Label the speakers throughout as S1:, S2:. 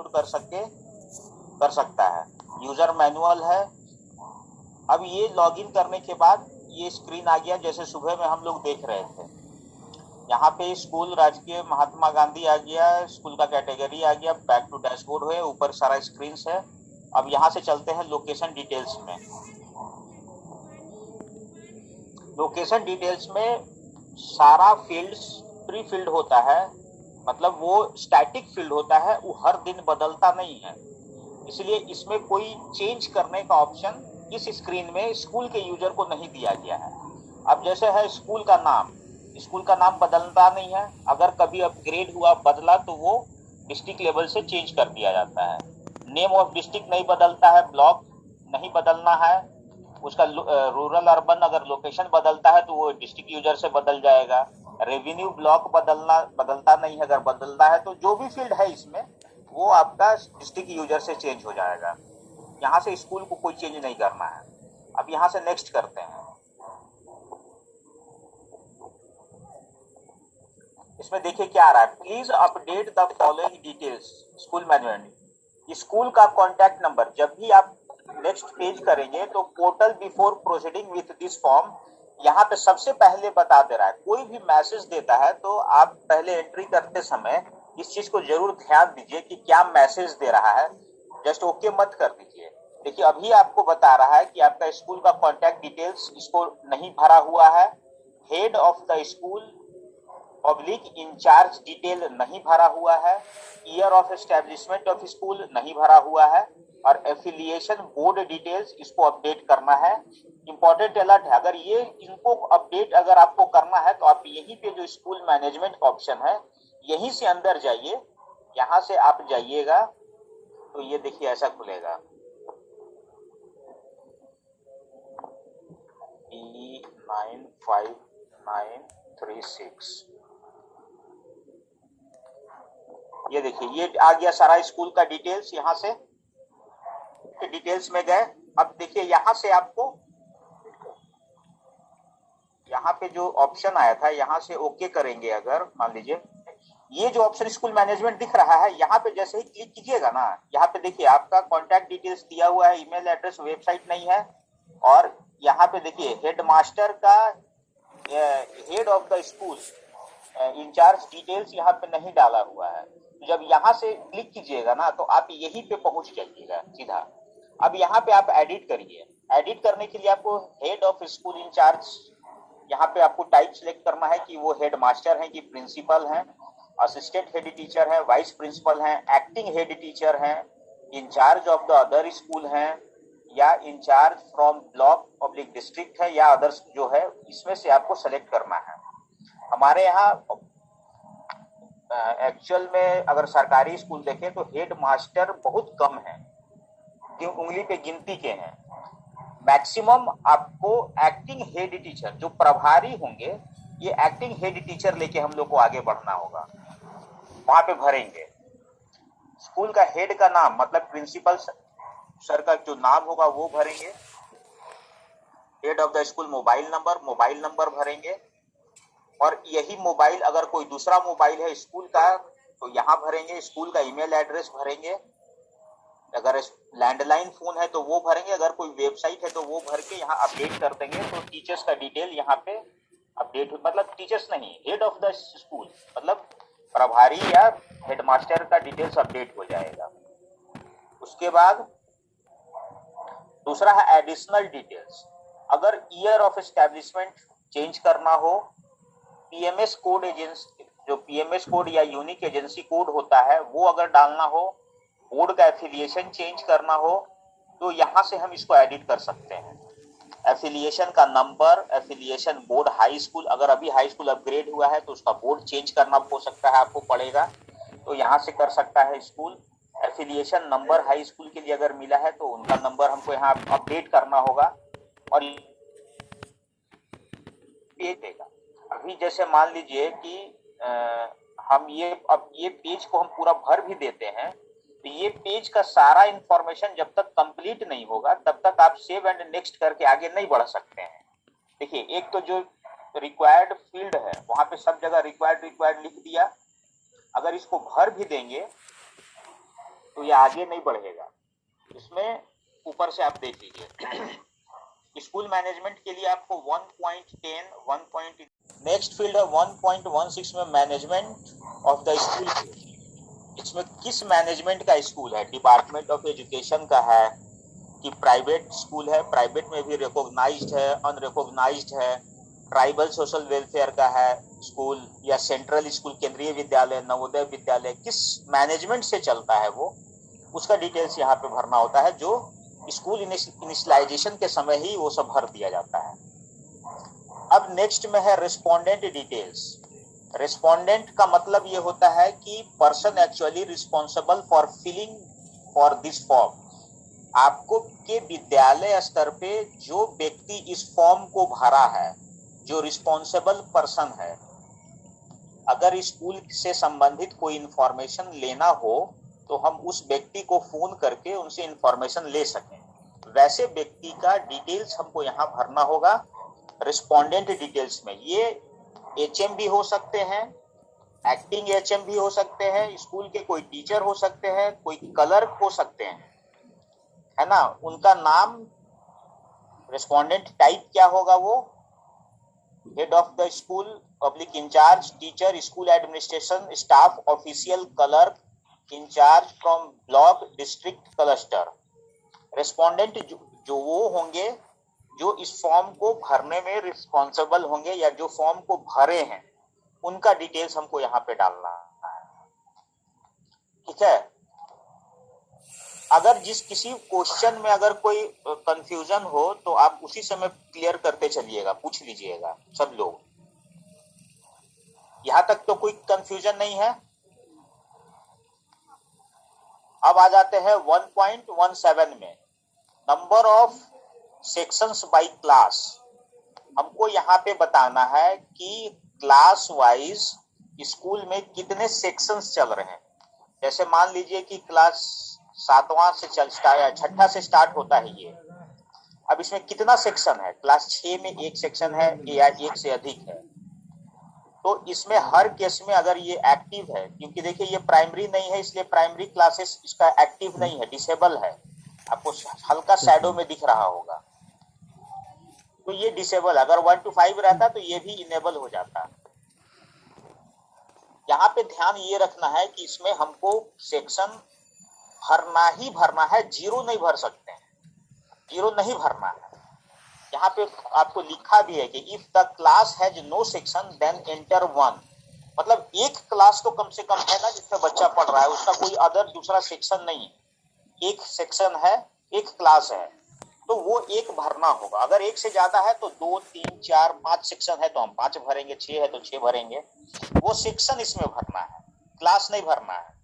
S1: Download कर सकता है। यूजर मैनुअल है। अब ये लॉगिन करने के बाद ये स्क्रीन आ गया, जैसे सुबह में हम लोग देख रहे थे। यहाँ पे स्कूल राजकीय महात्मा गांधी आ गया, स्कूल का कैटेगरी आ गया, बैक टू डैशबोर्ड है, ऊपर सारा स्क्रीन है। अब यहाँ से चलते हैं लोकेशन डिटेल्स में। लोकेशन डिटेल्स में सारा फील्ड्स प्री फिल्ड होता है, मतलब वो स्टैटिक फील्ड होता है, वो हर दिन बदलता नहीं है, इसलिए इसमें कोई चेंज करने का ऑप्शन इस स्क्रीन में स्कूल के यूजर को नहीं दिया गया है। अब जैसे है स्कूल का नाम बदलता नहीं है, अगर कभी अपग्रेड हुआ बदला तो वो डिस्ट्रिक्ट लेवल से चेंज कर दिया जाता है। नेम ऑफ डिस्ट्रिक्ट नहीं बदलता है, ब्लॉक नहीं बदलना है, उसका रूरल अर्बन अगर लोकेशन बदलता है तो वो डिस्ट्रिक्ट यूजर से बदल जाएगा। रेवेन्यू ब्लॉक बदलता नहीं है, अगर बदलता है तो जो भी फील्ड है इसमें वो आपका डिस्ट्रिक्ट यूजर से चेंज हो जाएगा। यहाँ से स्कूल को कोई चेंज नहीं करना है। अब यहाँ से नेक्स्ट करते हैं। इसमें देखिए क्या आ रहा है, please update the following details school management. School का कॉन्टैक्ट नंबर, जब भी आप नेक्स्ट पेज करेंगे तो portal before proceeding with this form यहाँ पे सबसे पहले बता दे रहा है। कोई भी मैसेज देता है तो आप पहले एंट्री करते समय इस चीज को जरूर ध्यान दीजिए कि क्या मैसेज दे रहा है, जस्ट ओके मत कर दीजिए। देखिए अभी आपको बता रहा है कि आपका स्कूल का कॉन्टैक्ट डिटेल्स इसको नहीं भरा हुआ है, head of the school public incharge detail नहीं भरा हुआ है, year of establishment of school नहीं भरा हुआ है, और एफिलिएशन बोर्ड डिटेल्स इसको अपडेट करना है। इंपॉर्टेंट अलर्ट है, अगर ये इनको अपडेट अगर आपको करना है तो आप यहीं पे जो स्कूल मैनेजमेंट का ऑप्शन है यहीं से अंदर जाइए, यहाँ से आप जाइएगा तो ये देखिए ऐसा खुलेगा E95936। ये देखिए ये आ गया सारा स्कूल का डिटेल्स। यहाँ से डिटेल्स में गए। अब देखिए यहाँ से आपको यहाँ पे जो ऑप्शन आया था यहाँ से ओके करेंगे। अगर मान लीजिए ये जो ऑप्शन स्कूल मैनेजमेंट दिख रहा है, यहाँ पे जैसे ही क्लिक कीजिएगा ना, यहाँ पे देखिए आपका कॉन्टैक्ट डिटेल्स दिया हुआ है, ईमेल एड्रेस, वेबसाइट नहीं है, और यहाँ पे देखिए हेड मास्टर का head of the school incharge details यहाँ पे नहीं डाला हुआ है। जब यहाँ से क्लिक कीजिएगा ना तो आप यहीं पे पहुंच जाइएगा सीधा। अब यहाँ पे आप एडिट करिए। एडिट करने के लिए आपको हेड ऑफ स्कूल इंचार्ज यहाँ पे आपको टाइप सिलेक्ट करना है कि वो हेड मास्टर है कि प्रिंसिपल है, असिस्टेंट हेड टीचर है, वाइस प्रिंसिपल है, एक्टिंग हेड टीचर है, incharge of the other school है, या incharge from block public district है, या अदर्स जो है, इसमें से आपको सेलेक्ट करना है। हमारे यहाँ एक्चुअल में अगर सरकारी स्कूल देखें तो हेड मास्टर बहुत कम है, उंगली पे गिनती के हैं। मैक्सिमम आपको एक्टिंग हेड टीचर जो प्रभारी होंगे, ये एक्टिंग हेड टीचर लेके हम लोग को आगे बढ़ना होगा, वहां पे भरेंगे। स्कूल का हेड का नाम मतलब प्रिंसिपल सर का जो नाम होगा वो भरेंगे। Head of the school mobile number भरेंगे, और यही मोबाइल अगर कोई दूसरा मोबाइल है स्कूल का तो यहाँ भरेंगे। स्कूल का ईमेल एड्रेस भरेंगे, अगर लैंडलाइन फोन है तो वो भरेंगे, अगर कोई वेबसाइट है तो वो भर के यहाँ अपडेट कर देंगे। तो टीचर्स का डिटेल यहाँ पे अपडेट, मतलब टीचर्स नहीं, हेड ऑफ द स्कूल मतलब प्रभारी या हेडमास्टर का डिटेल्स अपडेट हो जाएगा। उसके बाद दूसरा है एडिशनल डिटेल्स। अगर ईयर ऑफ एस्टेब्लिशमेंट चेंज करना हो, पीएमएस कोड एजेंसी जो पीएमएस कोड या यूनिक एजेंसी कोड होता है वो अगर डालना हो, बोर्ड का एफिलिएशन चेंज करना हो, तो यहाँ से हम इसको एडिट कर सकते हैं। एफिलिएशन का number, affiliation board high school, अगर अभी हाई स्कूल अपग्रेड हुआ है तो उसका बोर्ड चेंज करना हो सकता है, आपको पड़ेगा, तो यहाँ से कर सकता है school. Affiliation number high school के लिए अगर मिला है तो उनका नंबर हमको यहाँ अपडेट करना होगा, और ये देगा। अभी जैसे मान लीजिए कि हम ये पेज को हम पूरा भर भी देते हैं, तो ये पेज का सारा इंफॉर्मेशन जब तक कंप्लीट नहीं होगा तब तक आप सेव एंड नेक्स्ट करके आगे नहीं बढ़ सकते हैं। देखिए एक तो जो रिक्वायर्ड फील्ड है वहां पे सब जगह रिक्वायर्ड लिख दिया। अगर इसको भर भी देंगे तो तो ये आगे नहीं बढ़ेगा। इसमें ऊपर से आप देख लीजिए स्कूल मैनेजमेंट के लिए आपको 1.10 नेक्स्ट फील्ड है 1.16 में मैनेजमेंट ऑफ द स्कूल। इसमें किस मैनेजमेंट का स्कूल है, डिपार्टमेंट ऑफ एजुकेशन का है कि प्राइवेट स्कूल है, प्राइवेट में भी रिकॉग्नाइज्ड है, अनरिकॉग्नाइज्ड है, ट्राइबल सोशल वेलफेयर का है स्कूल, या सेंट्रल स्कूल, केंद्रीय विद्यालय, नवोदय विद्यालय, किस मैनेजमेंट से चलता है वो, उसका डिटेल्स यहाँ पे भरना होता है, जो स्कूल इनिशियलाइजेशन के समय ही वो सब भर दिया जाता है। अब नेक्स्ट में है रिस्पोंडेंट डिटेल्स। रिस्पोंडेंट का मतलब ये होता है कि person actually responsible for filling for this form. आपको के विद्यालय स्तर पे जो व्यक्ति इस फॉर्म को भरा है, जो रिस्पॉन्सिबल पर्सन है, अगर स्कूल से संबंधित कोई इंफॉर्मेशन लेना हो तो हम उस व्यक्ति को फोन करके उनसे इंफॉर्मेशन ले सकें, वैसे व्यक्ति का डिटेल्स हमको यहाँ भरना होगा रिस्पोंडेंट डिटेल्स में। ये एचएम भी हो सकते हैं, एक्टिंग एचएम भी हो सकते हैं, स्कूल के कोई टीचर हो सकते हैं, कोई क्लर्क हो सकते हैं, है ना। उनका नाम, रिस्पोंडेंट टाइप क्या होगा, वो head of the school, public incharge, teacher, school administration staff, official, clerk, incharge from block, district, cluster. Respondent जो वो होंगे जो इस फॉर्म को भरने में रिस्पॉन्सिबल होंगे या जो फॉर्म को भरे हैं, उनका डिटेल्स हमको यहाँ पे डालना है, ठीक है। अगर किसी क्वेश्चन में अगर कोई कंफ्यूजन हो तो आप उसी समय क्लियर करते चलिएगा, पूछ लीजिएगा सब लोग। यहां तक तो कोई कंफ्यूजन नहीं है। अब आ जाते हैं 1.17 में, number of sections by class. हमको यहाँ पे बताना है कि क्लास वाइज स्कूल में कितने सेक्शंस चल रहे हैं। जैसे मान लीजिए कि क्लास 7वां से छठा से स्टार्ट होता है ये, अब इसमें कितना सेक्शन है, क्लास 6 में एक सेक्शन है या एक से अधिक है, तो इसमें हर केस में अगर ये एक्टिव है, क्योंकि देखिए ये प्राइमरी नहीं है इसलिए प्राइमरी क्लासेस इसका एक्टिव नहीं है, डिसेबल है, आपको हल्का शैडो में दिख रहा होगा, तो ये डिसेबल। अगर 1 to 5 रहता तो ये भी इनेबल हो जाता। यहाँ पे ध्यान ये रखना है कि इसमें हमको सेक्शन भरना ही भरना है, जीरो नहीं भर सकते हैं, जीरो नहीं भरना है। यहाँ पे आपको लिखा भी है कि if the class has no section then enter 1, मतलब एक क्लास तो कम से कम है ना जिसमें बच्चा पढ़ रहा है, उसका कोई अदर दूसरा सेक्शन नहीं, एक सेक्शन है, एक क्लास है, तो वो एक भरना होगा। अगर एक से ज्यादा है तो 2, 3, 4, 5 सेक्शन है तो हम 5 भरेंगे, 6 है तो 6 भरेंगे, वो सेक्शन इसमें भरना है, क्लास नहीं भरना है।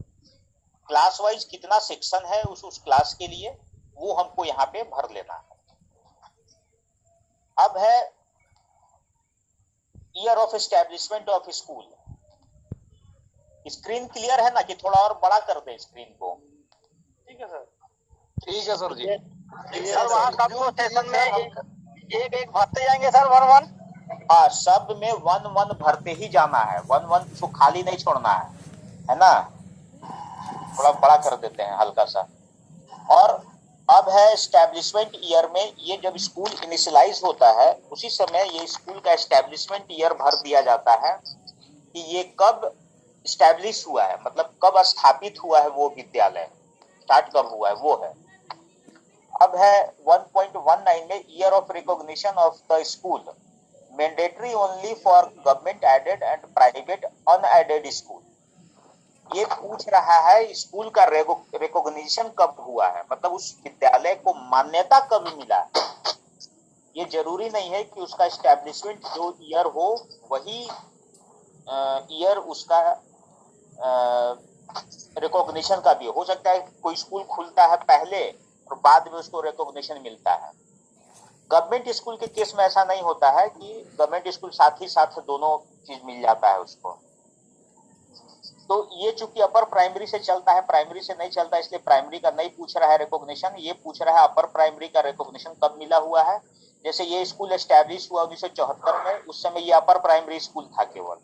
S1: क्लास वाइज कितना सेक्शन है उस क्लास के लिए, वो हमको यहाँ पे भर लेना है। अब है year of establishment of school. Screen clear है ना, कि थोड़ा और बड़ा कर दे स्क्रीन को?
S2: ठीक है सर।
S3: ठीक है सर जी।
S2: सर वहाँ सबको सेशन में एक एक भरते जाएंगे सर, 1-1।
S1: हाँ, सब में 1-1 भरते ही जाना है, 1-1 तो खाली नहीं छोड़ना है ना। थोड़ा बड़ा कर देते हैं हल्का सा। और अब है एस्टेब्लिशमेंट ईयर में, ये जब स्कूल इनिशियलाइज होता है उसी समय ये स्कूल का एस्टेब्लिशमेंट ईयर भर दिया जाता है कि ये कब एस्टेब्लिश हुआ है, मतलब कब स्थापित हुआ है वो विद्यालय, स्टार्ट कब हुआ है वो है। अब है 1.19 में year of recognition of the school, mandatory only for government aided and private unaided school. ये पूछ रहा है स्कूल का रिकॉग्निशन कब हुआ है, मतलब उस विद्यालय को मान्यता कब मिला है। ये जरूरी नहीं है कि उसका एस्टेब्लिशमेंट जो ईयर हो वही ईयर उसका रिकॉग्निशन का भी हो सकता है। कोई स्कूल खुलता है पहले और बाद में उसको रिकॉग्निशन मिलता है। गवर्नमेंट स्कूल के केस में ऐसा नहीं होता है कि गवर्नमेंट स्कूल साथ ही साथ दोनों चीज मिल जाता है उसको। तो ये चूंकि अपर प्राइमरी से चलता है, प्राइमरी से नहीं चलता, इसलिए प्राइमरी का नहीं पूछ रहा है रिकॉग्निशन, ये पूछ रहा है अपर प्राइमरी का रिकॉग्निशन कब मिला हुआ है। जैसे ये स्कूल एस्टैब्लिश हुआ 1974 में, उस समय ये अपर प्राइमरी स्कूल था केवल।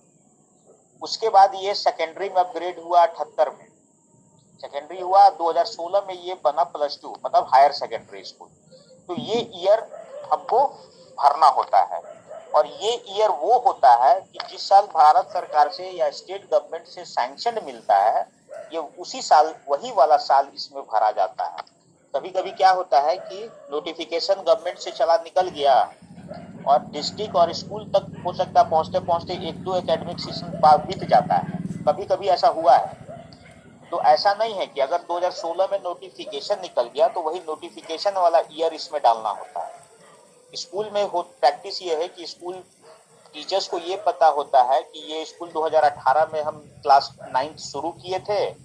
S1: उसके बाद ये सेकेंडरी में अपग्रेड हुआ 78 में, सेकेंडरी हुआ 2016 में, ये बना +2 मतलब हायर सेकेंडरी स्कूल। तो ये ईयर हमको भरना होता है, और ये ईयर वो होता है कि जिस साल भारत सरकार से या स्टेट गवर्नमेंट से सैंक्शन मिलता है, ये उसी साल वही वाला साल इसमें भरा जाता है। कभी कभी क्या होता है कि नोटिफिकेशन गवर्नमेंट से चला निकल गया और डिस्ट्रिक्ट और स्कूल तक हो सकता है पहुंचते पहुंचते 1-2 एकेडमिक सीजन बीत जाता है, कभी कभी ऐसा हुआ है। तो ऐसा नहीं है कि अगर 2016 में नोटिफिकेशन निकल गया तो वही नोटिफिकेशन वाला ईयर इसमें डालना होता है। स्कूल में हो प्रैक्टिस ये है कि स्कूल टीचर्स को ये पता होता है कि ये स्कूल 2018 में हम क्लास 9 शुरू किए थे,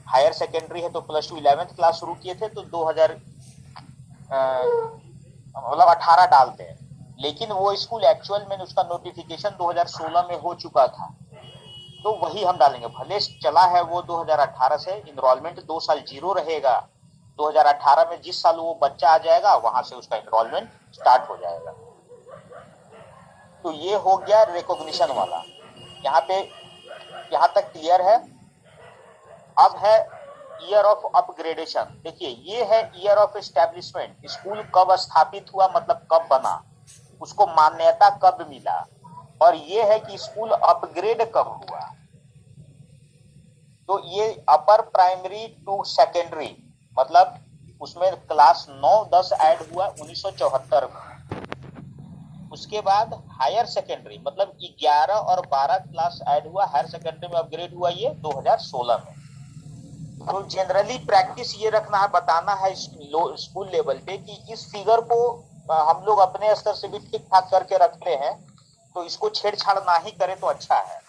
S1: हायर सेकेंडरी है तो +2 11th क्लास शुरू किए थे, तो 2018 डालते हैं, लेकिन वो स्कूल एक्चुअल में उसका नोटिफिकेशन 2016 में हो चुका था, तो वही हम डालेंगे। भले चला है वो 2018 से, इनरोलमेंट 2 साल जीरो रहेगा, 2018 में जिस साल वो बच्चा आ जाएगा वहां से उसका इनरोलमेंट स्टार्ट हो जाएगा। तो ये हो गया रिकॉग्निशन वाला। यहाँ पे यहाँ तक क्लियर है। अब है ईयर ऑफ अपग्रेडेशन। देखिए ये है ईयर ऑफ एस्टेब्लिशमेंट, स्कूल कब स्थापित हुआ मतलब कब बना, उसको मान्यता कब मिला, और ये है कि स्कूल अपग्रेड कब हुआ। तो ये अपर प्राइमरी टू सेकेंडरी मतलब उसमें क्लास 9-10 ऐड हुआ 1974 में। उसके बाद हायर सेकेंडरी मतलब 11 और 12 क्लास ऐड हुआ, हायर सेकेंडरी में अपग्रेड हुआ ये 2016 में। तो जनरली प्रैक्टिस ये रखना है, बताना है स्कूल लेवल पे कि इस फिगर को हम लोग अपने स्तर से भी ठीक ठाक करके रखते हैं, तो इसको छेड़छाड़ ना ही करें तो अच्छा है।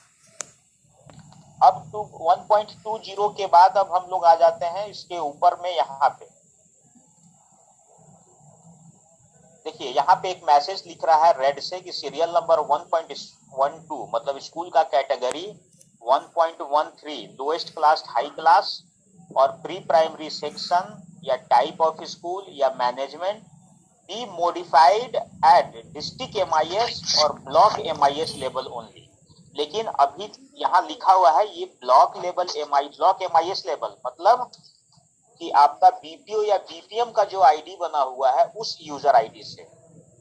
S1: अब 1.20 के बाद अब हम लोग आ जाते हैं इसके ऊपर में। यहाँ पे देखिए यहाँ पे एक मैसेज लिख रहा है रेड से कि सीरियल नंबर 1.12 मतलब स्कूल का category 1.13 lowest class high class और प्री प्राइमरी सेक्शन या टाइप ऑफ स्कूल या management be modified at district MIS और ब्लॉक MIS लेवल ओनली। लेकिन अभी यहाँ लिखा हुआ है ये ब्लॉक MIS लेवल मतलब कि आपका BPO या BPM का जो आईडी बना हुआ है उस यूजर आईडी से,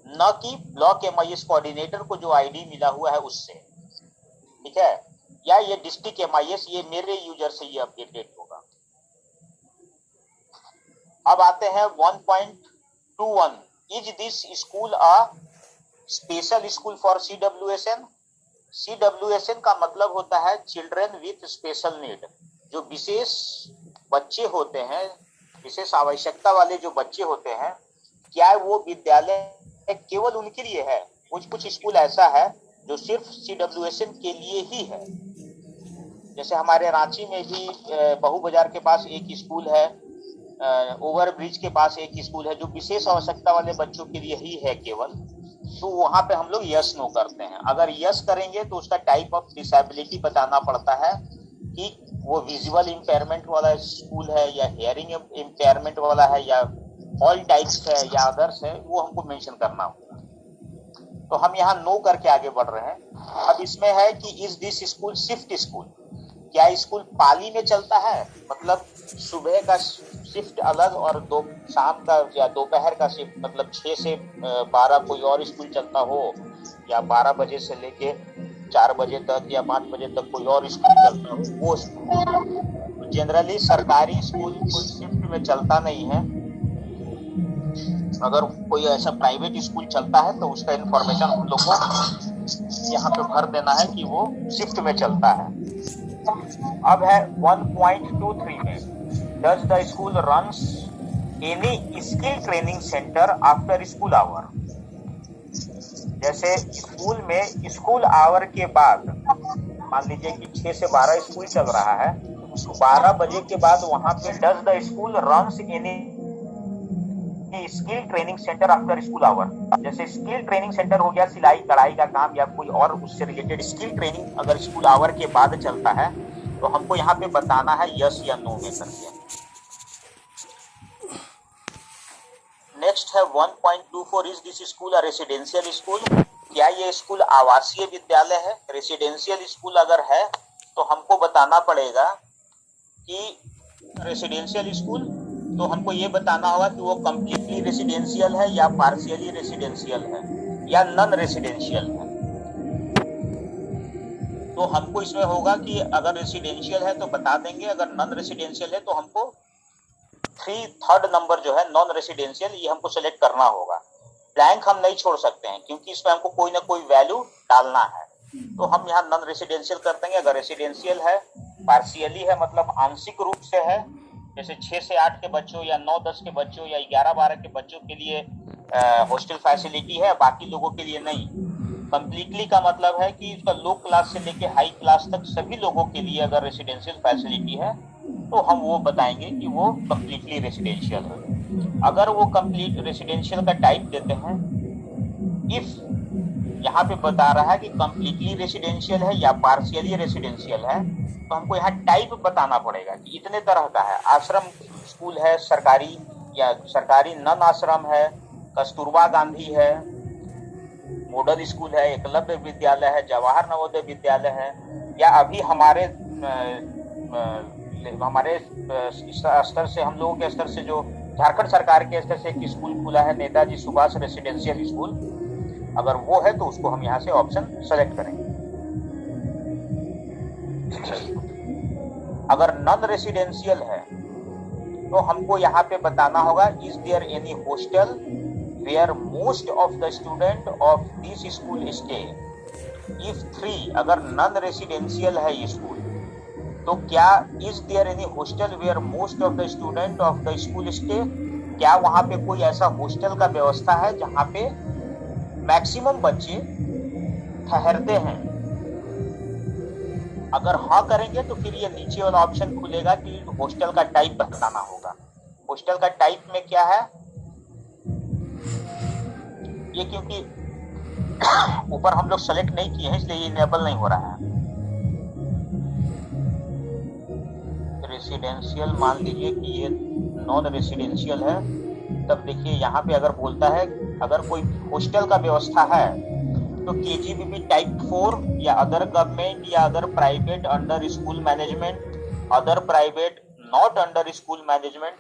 S1: न कि ब्लॉक MIS कोऑर्डिनेटर को जो आईडी मिला हुआ है उससे, ठीक है। या ये डिस्ट्रिक्ट MIS ये मेरे यूजर से ये अपडेटेड होगा। अब आते हैं 1.21 is this school a special school for CWSN। CWSN का मतलब होता है चिल्ड्रन विथ स्पेशल नीड, जो विशेष बच्चे होते हैं, विशेष आवश्यकता वाले जो बच्चे होते हैं, क्या वो विद्यालय केवल उनके लिए है? कुछ स्कूल ऐसा है जो सिर्फ CWSN के लिए ही है। जैसे हमारे रांची में भी बहू बाजार के पास एक स्कूल है, ओवर ब्रिज के पास एक स्कूल है जो विशेष आवश्यकता वाले बच्चों के लिए ही है केवल। तो वहां पे हम लोग यस नो करते हैं। अगर यस करेंगे तो उसका टाइप ऑफ डिसेबिलिटी बताना पड़ता है कि वो विजुअल इम्पेयरमेंट वाला स्कूल है या हियरिंग इम्पेयरमेंट वाला है या ऑल टाइप्स है या अदर्स है, वो हमको मेंशन करना होगा। तो हम यहाँ नो करके आगे बढ़ रहे हैं। अब इसमें है कि is this school shift school, क्या स्कूल पाली में चलता है मतलब सुबह का शिफ्ट अलग और शाम का या दोपहर का शिफ्ट मतलब 6 से 12 कोई और स्कूल चलता हो, या 12 बजे से लेके 4 बजे तक या 5 बजे तक कोई और स्कूल चलता हो, वो स्कूल। जनरली सरकारी स्कूल कोई शिफ्ट में चलता नहीं है। अगर कोई ऐसा प्राइवेट स्कूल चलता है तो उसका इंफॉर्मेशन हम लोग को यहाँ पे भर देना है कि वो शिफ्ट में चलता है। अब है 1.23 में does the school runs any skill training centre after school hour. जैसे स्कूल में स्कूल आवर के बाद मान लीजिए कि 6 से 12 स्कूल चल रहा है, तो 12 बजे के बाद वहां पे does the school runs any skill training centre after school hour. जैसे स्किल ट्रेनिंग सेंटर हो गया सिलाई कढ़ाई का काम या कोई और उससे रिलेटेड स्किल ट्रेनिंग अगर स्कूल आवर के बाद चलता है तो हमको यहाँ पे बताना है यस या नो में करके। नेक्स्ट है 1.24 is this school a residential school. क्या ये स्कूल आवासीय विद्यालय है? रेसिडेंशियल स्कूल अगर है तो हमको बताना पड़ेगा कि रेसिडेंशियल स्कूल, तो हमको ये बताना होगा कि वो कम्प्लीटली रेसिडेंशियल है या पार्शियली रेसिडेंशियल है या नॉन रेसिडेंशियल है। तो हमको इसमें होगा कि अगर रेसिडेंशियल है तो बता देंगे, अगर नॉन रेसिडेंशियल है तो हमको 3/3 नंबर जो है नॉन रेसिडेंशियल, ये हमको सेलेक्ट करना होगा। ब्लैंक हम नहीं छोड़ सकते हैं क्योंकि इसमें हमको कोई ना कोई वैल्यू डालना है। तो हम यहाँ नॉन रेसिडेंशियल कर देंगे। अगर रेसिडेंशियल है, पार्शियली है मतलब आंशिक रूप से है, जैसे 6 से 8 के बच्चों या 9-10 के बच्चों या 11-12 के बच्चों के लिए हॉस्टल फैसिलिटी है, बाकी लोगों के लिए नहीं। कंप्लीटली का मतलब है कि उसका लो क्लास से लेके हाई क्लास तक सभी लोगों के लिए अगर रेसिडेंशियल फैसिलिटी है तो हम वो बताएंगे कि वो कंप्लीटली रेसिडेंशियल है। अगर वो कंप्लीट रेसिडेंशियल का टाइप देते हैं, इफ यहाँ पे बता रहा है कि कंप्लीटली रेसिडेंशियल है या पार्शियली रेसिडेंशियल है, तो हमको यहाँ टाइप बताना पड़ेगा कि इतने तरह का है। आश्रम स्कूल है, सरकारी या सरकारी नन आश्रम है, कस्तूरबा गांधी है, मॉडल स्कूल है, एकलव्य विद्यालय है, जवाहर नवोदय विद्यालय है, या अभी हमारे स्तर से, हम लोगों के स्तर से जो झारखंड सरकार के स्तर से एक स्कूल खुला है, नेताजी सुभाष रेसिडेंशियल स्कूल, अगर वो है तो उसको हम यहाँ से ऑप्शन सेलेक्ट करेंगे। अगर नॉन रेसिडेंशियल है तो हमको यहाँ पे बताना होगा, is there any hostel where most of the student of this school stay. If 3, अगर नॉन रेसिडेंशियल है ये स्कूल, तो क्या is there any hostel where most of the student of the school stay, क्या वहां पे कोई ऐसा हॉस्टल का व्यवस्था है जहां पे मैक्सिमम बच्चे ठहरते हैं। अगर हाँ करेंगे तो फिर ये नीचे वाला ऑप्शन खुलेगा कि हॉस्टल का टाइप बताना होगा। हॉस्टल का टाइप में क्या है, ये क्योंकि ऊपर हम लोग सेलेक्ट नहीं किए हैं इसलिए ये इनेबल नहीं हो रहा है। रेसिडेंशियल मान लीजिए कि ये नॉन रेसिडेंशियल है, तब देखिए यहाँ पे अगर बोलता है अगर कोई हॉस्टल का व्यवस्था है तो केजीबीवी टाइप 4 या अदर गवर्नमेंट या other private under school management, other private not under school management,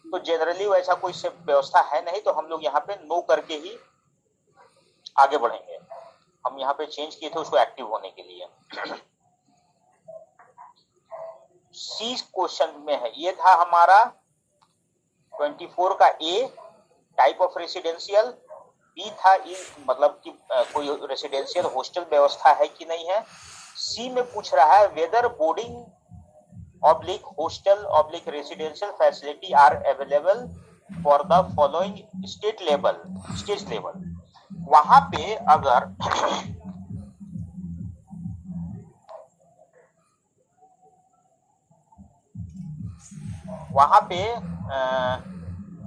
S1: तो जनरली वैसा कोई व्यवस्था है नहीं, तो हम लोग यहाँ पे नो करके ही आगे बढ़ेंगे। हम यहाँ पे चेंज किए थे उसको एक्टिव होने के लिए। सी क्वेश्चन में है, ये था हमारा 24 का ए, टाइप ऑफ रेसिडेंशियल। बी था मतलब कि कोई रेसिडेंशियल हॉस्टल व्यवस्था है कि नहीं है। सी में पूछ रहा है whether boarding oblique hostel oblique residential facility are available for the following state level. वहां पे अगर वहां पे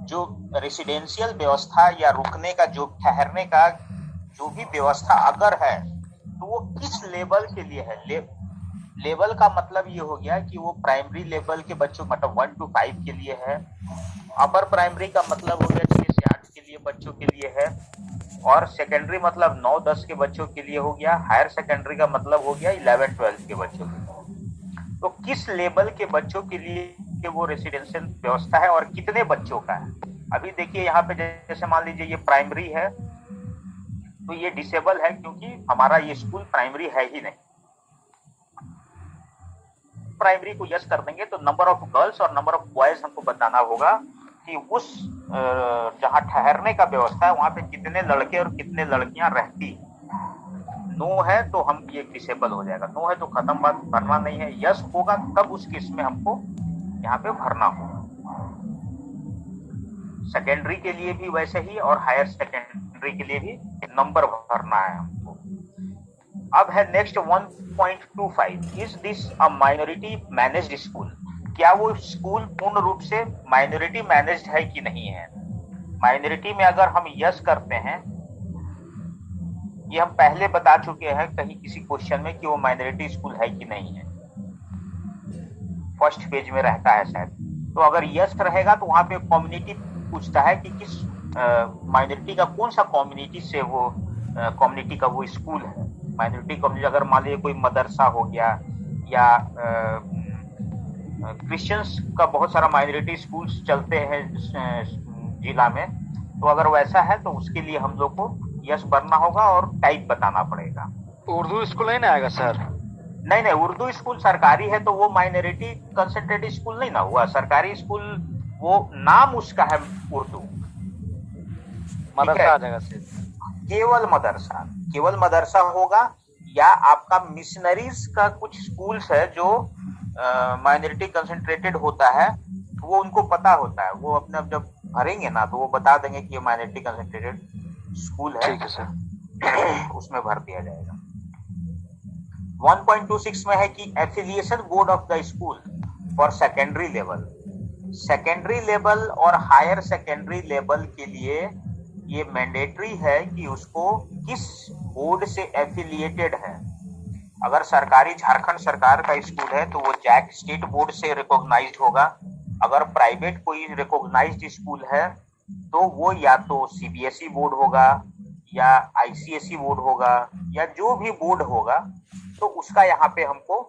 S1: जो रेसिडेंशियल व्यवस्था या रुकने का, जो ठहरने का जो भी व्यवस्था अगर है तो वो किस लेवल के लिए है। लेवल का मतलब ये हो गया कि वो प्राइमरी लेवल के बच्चों मतलब 1 to 5 के लिए है, अपर प्राइमरी का मतलब हो गया 6 से 8 के लिए बच्चों के लिए है, और सेकेंडरी मतलब 9-10 के बच्चों के लिए हो गया, हायर सेकेंडरी का मतलब हो गया 11-12 के बच्चों के लिए। तो किस लेवल के बच्चों के लिए कि वो रेसिडेंशियल व्यवस्था है और कितने बच्चों का है। अभी देखिए यहाँ पे जैसे मान लीजिए ये प्राइमरी है तो ये डिसेबल है क्योंकि हमारा ये स्कूल प्राइमरी है ही नहीं। प्राइमरी को यस कर देंगे तो नंबर ऑफ गर्ल्स और नंबर ऑफ बॉयज हमको बताना होगा कि उस जहाँ ठहरने का व्यवस्था है वहां पे कितने लड़के और कितने लड़कियां रहती। नो है तो हम ये डिसेबल हो जाएगा, नो है तो खत्म बात, भरना नहीं है। यस होगा तब उस केस में हमको यहाँ पे भरना होगा। सेकेंडरी के लिए भी वैसे ही और हायर सेकेंडरी के लिए भी नंबर भरना है हमको। अब है next 1.25, is this a minority managed school. क्या वो स्कूल पूर्ण रूप से माइनॉरिटी मैनेज्ड है कि नहीं है। माइनॉरिटी में अगर हम यस करते हैं, ये हम पहले बता चुके हैं कहीं किसी क्वेश्चन में कि वो माइनॉरिटी स्कूल है कि नहीं है, फर्स्ट पेज में रहता है शायद। तो अगर यस रहेगा तो वहां पे कम्युनिटी पूछता है कि किस माइनॉरिटी का, कौन सा कम्युनिटी से वो कम्युनिटी का वो स्कूल है। माइनॉरिटी कम्युनिटी अगर मान लीजिए कोई मदरसा हो गया या क्रिश्चियंस का बहुत सारा माइनॉरिटी स्कूल्स चलते हैं जिला में, तो अगर वैसा है तो उसके लिए हम लोग को यस भरना होगा और टाइप बताना पड़ेगा।
S3: उर्दू स्कूल नहीं ना आएगा सर?
S1: नहीं नहीं, उर्दू स्कूल सरकारी है तो वो माइनॉरिटी कंसंट्रेटेड स्कूल नहीं ना हुआ, सरकारी स्कूल वो नाम उसका है उर्दू,
S3: मदरसा आ जाएगा सर?
S1: केवल मदरसा होगा, या आपका मिशनरीज का कुछ स्कूल्स है जो माइनॉरिटी कंसंट्रेटेड होता है, वो उनको पता होता है, वो अपने जब भरेंगे ना तो वो बता देंगे कि ये माइनॉरिटी कंसंट्रेटेड स्कूल है।
S3: ठीक है सर।
S1: उसमें भर दिया जाएगा। 1.26 में है कि affiliation board of the school for secondary level और हायर सेकेंडरी लेवल के लिए ये मैंडेटरी है कि उसको किस बोर्ड से एफिलिएटेड है। अगर सरकारी झारखंड सरकार का स्कूल है तो वो जैक स्टेट बोर्ड से रिकॉग्नाइज्ड होगा। अगर प्राइवेट कोई रिकॉग्नाइज्ड स्कूल है तो वो या तो सीबीएसई बोर्ड होगा या आईसीएसई बोर्ड होगा या जो भी बोर्ड होगा, तो उसका यहाँ पे हमको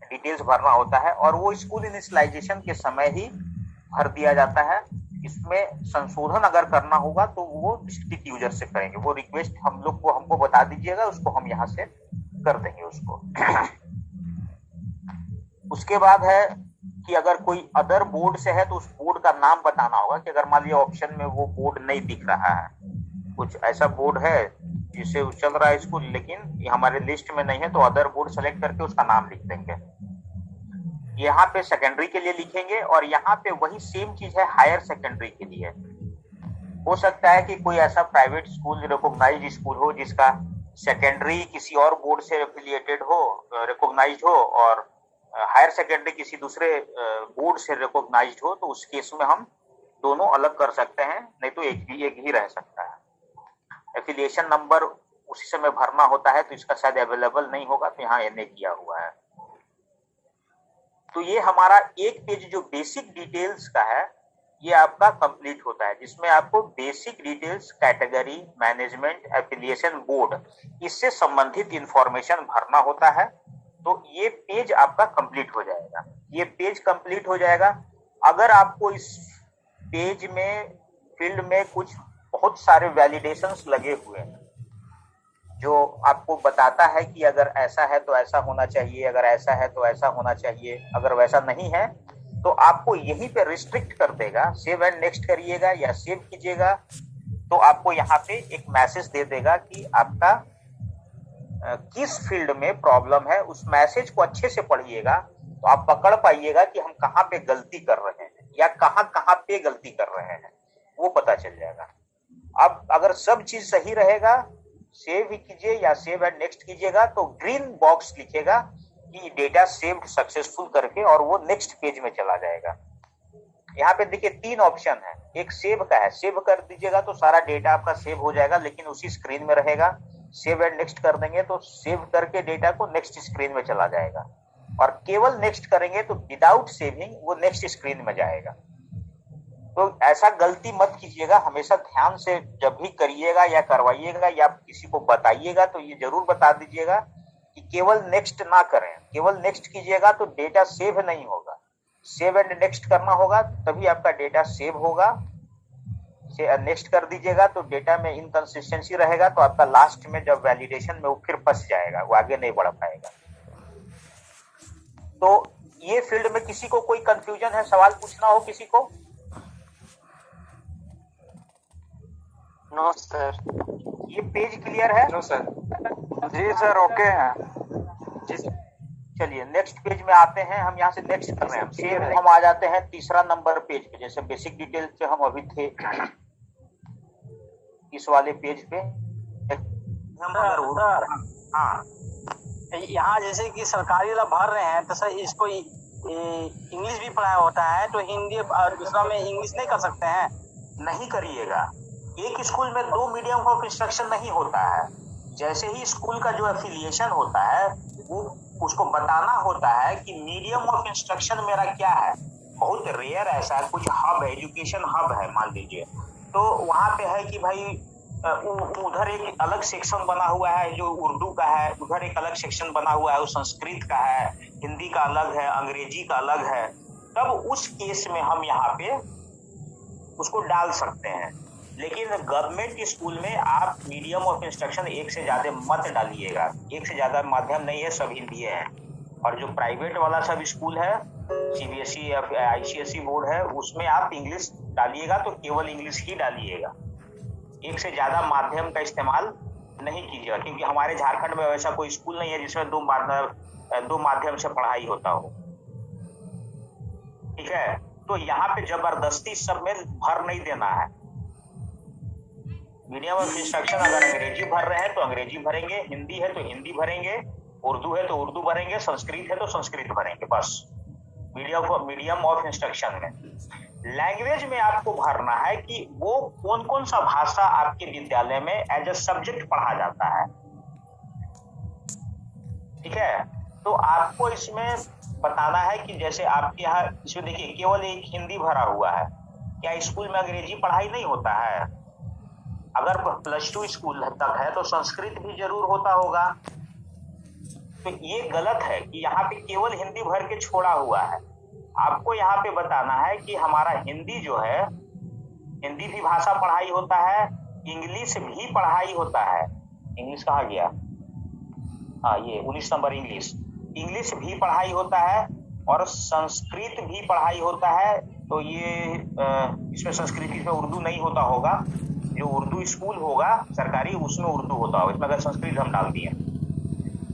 S1: डिटेल्स भरना होता है और वो स्कूल इनिशियलाइजेशन के समय ही भर दिया जाता है। इसमें संशोधन अगर करना होगा तो वो डिस्ट्रिक्ट यूजर से करेंगे, वो रिक्वेस्ट हम लोग को हमको बता दीजिएगा, उसको हम यहाँ से कर देंगे उसको। उसके बाद है कि अगर कोई अदर बोर्ड से है तो उस बोर्ड का नाम बताना होगा कि अगर मान लिया ऑप्शन में वो बोर्ड नहीं दिख रहा है, कुछ ऐसा बोर्ड है जिससे चल रहा है स्कूल लेकिन ये हमारे लिस्ट में नहीं है, तो अदर बोर्ड सेलेक्ट करके उसका नाम लिख देंगे। यहाँ पे सेकेंडरी के लिए लिखेंगे और यहाँ पे वही सेम चीज है हायर सेकेंडरी के लिए। हो सकता है कि कोई ऐसा प्राइवेट स्कूल रिकॉग्नाइज्ड स्कूल हो जिसका सेकेंडरी किसी और बोर्ड से एफिलिएटेड हो, रिकॉग्नाइज्ड हो, और हायर सेकेंडरी किसी दूसरे बोर्ड से रिकॉग्नाइज्ड हो, तो उस केस में हम दोनों अलग कर सकते हैं, नहीं तो एक ही रह सकता है। एफिलिएशन नंबर उसी समय भरना होता है, तो इसका शायद अवेलेबल नहीं होगा, तो यहाँ एनए किया हुआ है। तो ये हमारा एक पेज जो बेसिक डिटेल्स का है ये आपका कंप्लीट होता है, जिसमें आपको basic details, category, management, affiliation, board, इससे संबंधित इंफॉर्मेशन भरना होता है। तो ये पेज आपका कंप्लीट हो जाएगा। ये पेज कंप्लीट हो जाएगा। अगर आपको इस पेज में फील्ड में कुछ बहुत सारे वैलिडेशंस लगे हुए हैं जो आपको बताता है कि अगर ऐसा है तो ऐसा होना चाहिए, अगर ऐसा है तो ऐसा होना चाहिए, अगर वैसा नहीं है तो आपको यहीं पे रिस्ट्रिक्ट कर देगा, सेव एंड नेक्स्ट करिएगा या सेव कीजिएगा, तो आपको यहाँ पे एक मैसेज दे देगा कि आपका किस फील्ड में प्रॉब्लम है। उस मैसेज को अच्छे से पढ़िएगा तो आप पकड़ पाइएगा कि हम कहाँ पे गलती कर रहे हैं या कहाँ पे गलती कर रहे हैं, वो पता चल जाएगा। अब अगर सब चीज सही रहेगा, सेव ही कीजिए या सेव एंड नेक्स्ट कीजिएगा, तो ग्रीन बॉक्स लिखेगा कि डेटा सेव्ड सक्सेसफुल करके, और वो नेक्स्ट पेज में चला जाएगा। यहाँ पे देखिए 3 ऑप्शन है, एक सेव का है, सेव कर दीजिएगा तो सारा डेटा आपका सेव हो जाएगा लेकिन उसी स्क्रीन में रहेगा। सेव एंड नेक्स्ट कर देंगे तो सेव करके डेटा को नेक्स्ट स्क्रीन में चला जाएगा, और केवल नेक्स्ट करेंगे तो विदाउट सेविंग वो नेक्स्ट स्क्रीन में जाएगा। तो ऐसा गलती मत कीजिएगा, हमेशा ध्यान से जब भी करिएगा या करवाइएगा या किसी को बताइएगा तो ये जरूर बता दीजिएगा कि केवल नेक्स्ट ना करें। केवल नेक्स्ट कीजिएगा तो डेटा सेव नहीं होगा, सेव एंड नेक्स्ट करना होगा तभी आपका डेटा सेव होगा। नेक्स्ट कर दीजिएगा तो डेटा में इनकंसिस्टेंसी रहेगा, तो आपका लास्ट में जब वैलिडेशन में वो फिर फंस जाएगा, वो आगे नहीं बढ़ पाएगा। तो ये फील्ड में किसी को कोई कंफ्यूजन है, सवाल पूछना हो किसी को?
S2: No sir.
S1: ये पेज क्लियर है?
S3: No sir.
S2: जी सर, ओके है
S1: जी सर। चलिए नेक्स्ट पेज में आते हैं, हम यहाँ से नेक्स्ट कर रहे हैं, सेव हम आ जाते हैं तीसरा नंबर पेज पे। जैसे बेसिक डिटेल से हम अभी थे इस वाले पेज पे। हाँ,
S2: यहाँ जैसे कि सरकारी वाला भर रहे हैं तो सर इसको इंग्लिश भी पढ़ाया होता है, तो हिंदी और दूसरा में इंग्लिश नहीं कर सकते हैं?
S1: नहीं करिएगा। एक स्कूल में 2 मीडियम ऑफ इंस्ट्रक्शन नहीं होता है। जैसे ही स्कूल का जो एफिलिएशन होता है वो उसको बताना होता है कि मीडियम ऑफ इंस्ट्रक्शन मेरा क्या है। बहुत रेयर ऐसा है, कुछ हब है, एजुकेशन हब है मान लीजिए, तो वहाँ पे है कि भाई उधर एक अलग सेक्शन बना हुआ है जो उर्दू का है, उधर एक अलग सेक्शन बना हुआ है वो संस्कृत का है, हिंदी का अलग है, अंग्रेजी का अलग है। तब उस केस में हम यहाँ पे उसको डाल सकते हैं। लेकिन गवर्नमेंट स्कूल में आप मीडियम ऑफ इंस्ट्रक्शन एक से ज्यादा मत डालिएगा, एक से ज्यादा माध्यम नहीं है, सब हिंदी है। और जो प्राइवेट वाला सब स्कूल है, सीबीएसई या आईसीएसई बोर्ड है, उसमें आप इंग्लिश डालिएगा तो केवल इंग्लिश ही डालिएगा, एक से ज्यादा माध्यम का इस्तेमाल नहीं कीजिएगा, क्योंकि हमारे झारखंड में वैसा कोई स्कूल नहीं है जिसमें दो माध्यम से पढ़ाई होता हो। ठीक है, तो यहाँ पे जबरदस्ती सब में भर नहीं देना है। मीडियम ऑफ इंस्ट्रक्शन अगर अंग्रेजी भर रहे हैं तो अंग्रेजी भरेंगे, हिंदी है तो हिंदी भरेंगे, उर्दू है तो उर्दू भरेंगे, संस्कृत है तो संस्कृत भरेंगे, बस। मीडियम ऑफ इंस्ट्रक्शन में लैंग्वेज में आपको भरना है कि वो कौन कौन सा भाषा आपके विद्यालय में एज अ सब्जेक्ट पढ़ा जाता है। ठीक है, तो आपको इसमें बताना है कि जैसे आपके यहाँ इसमें देखिए केवल एक हिंदी भरा हुआ है, क्या स्कूल में अंग्रेजी पढ़ाई नहीं होता है? अगर +2 स्कूल तक है तो संस्कृत भी जरूर होता होगा। तो ये गलत है कि यहाँ पे केवल हिंदी भर के छोड़ा हुआ है। आपको यहाँ पे बताना है कि हमारा हिंदी जो है, हिंदी भी भाषा पढ़ाई होता है, इंग्लिश भी पढ़ाई होता है। इंग्लिश कहाँ गया? हाँ, ये 19 नंबर इंग्लिश भी पढ़ाई होता है और संस्कृत भी पढ़ाई होता है। तो ये इसमें संस्कृत, इसमें उर्दू नहीं होता होगा। जो उर्दू स्कूल होगा सरकारी उसमें उर्दू होता होगा, इसमें अगर संस्कृत हम डाल दिए।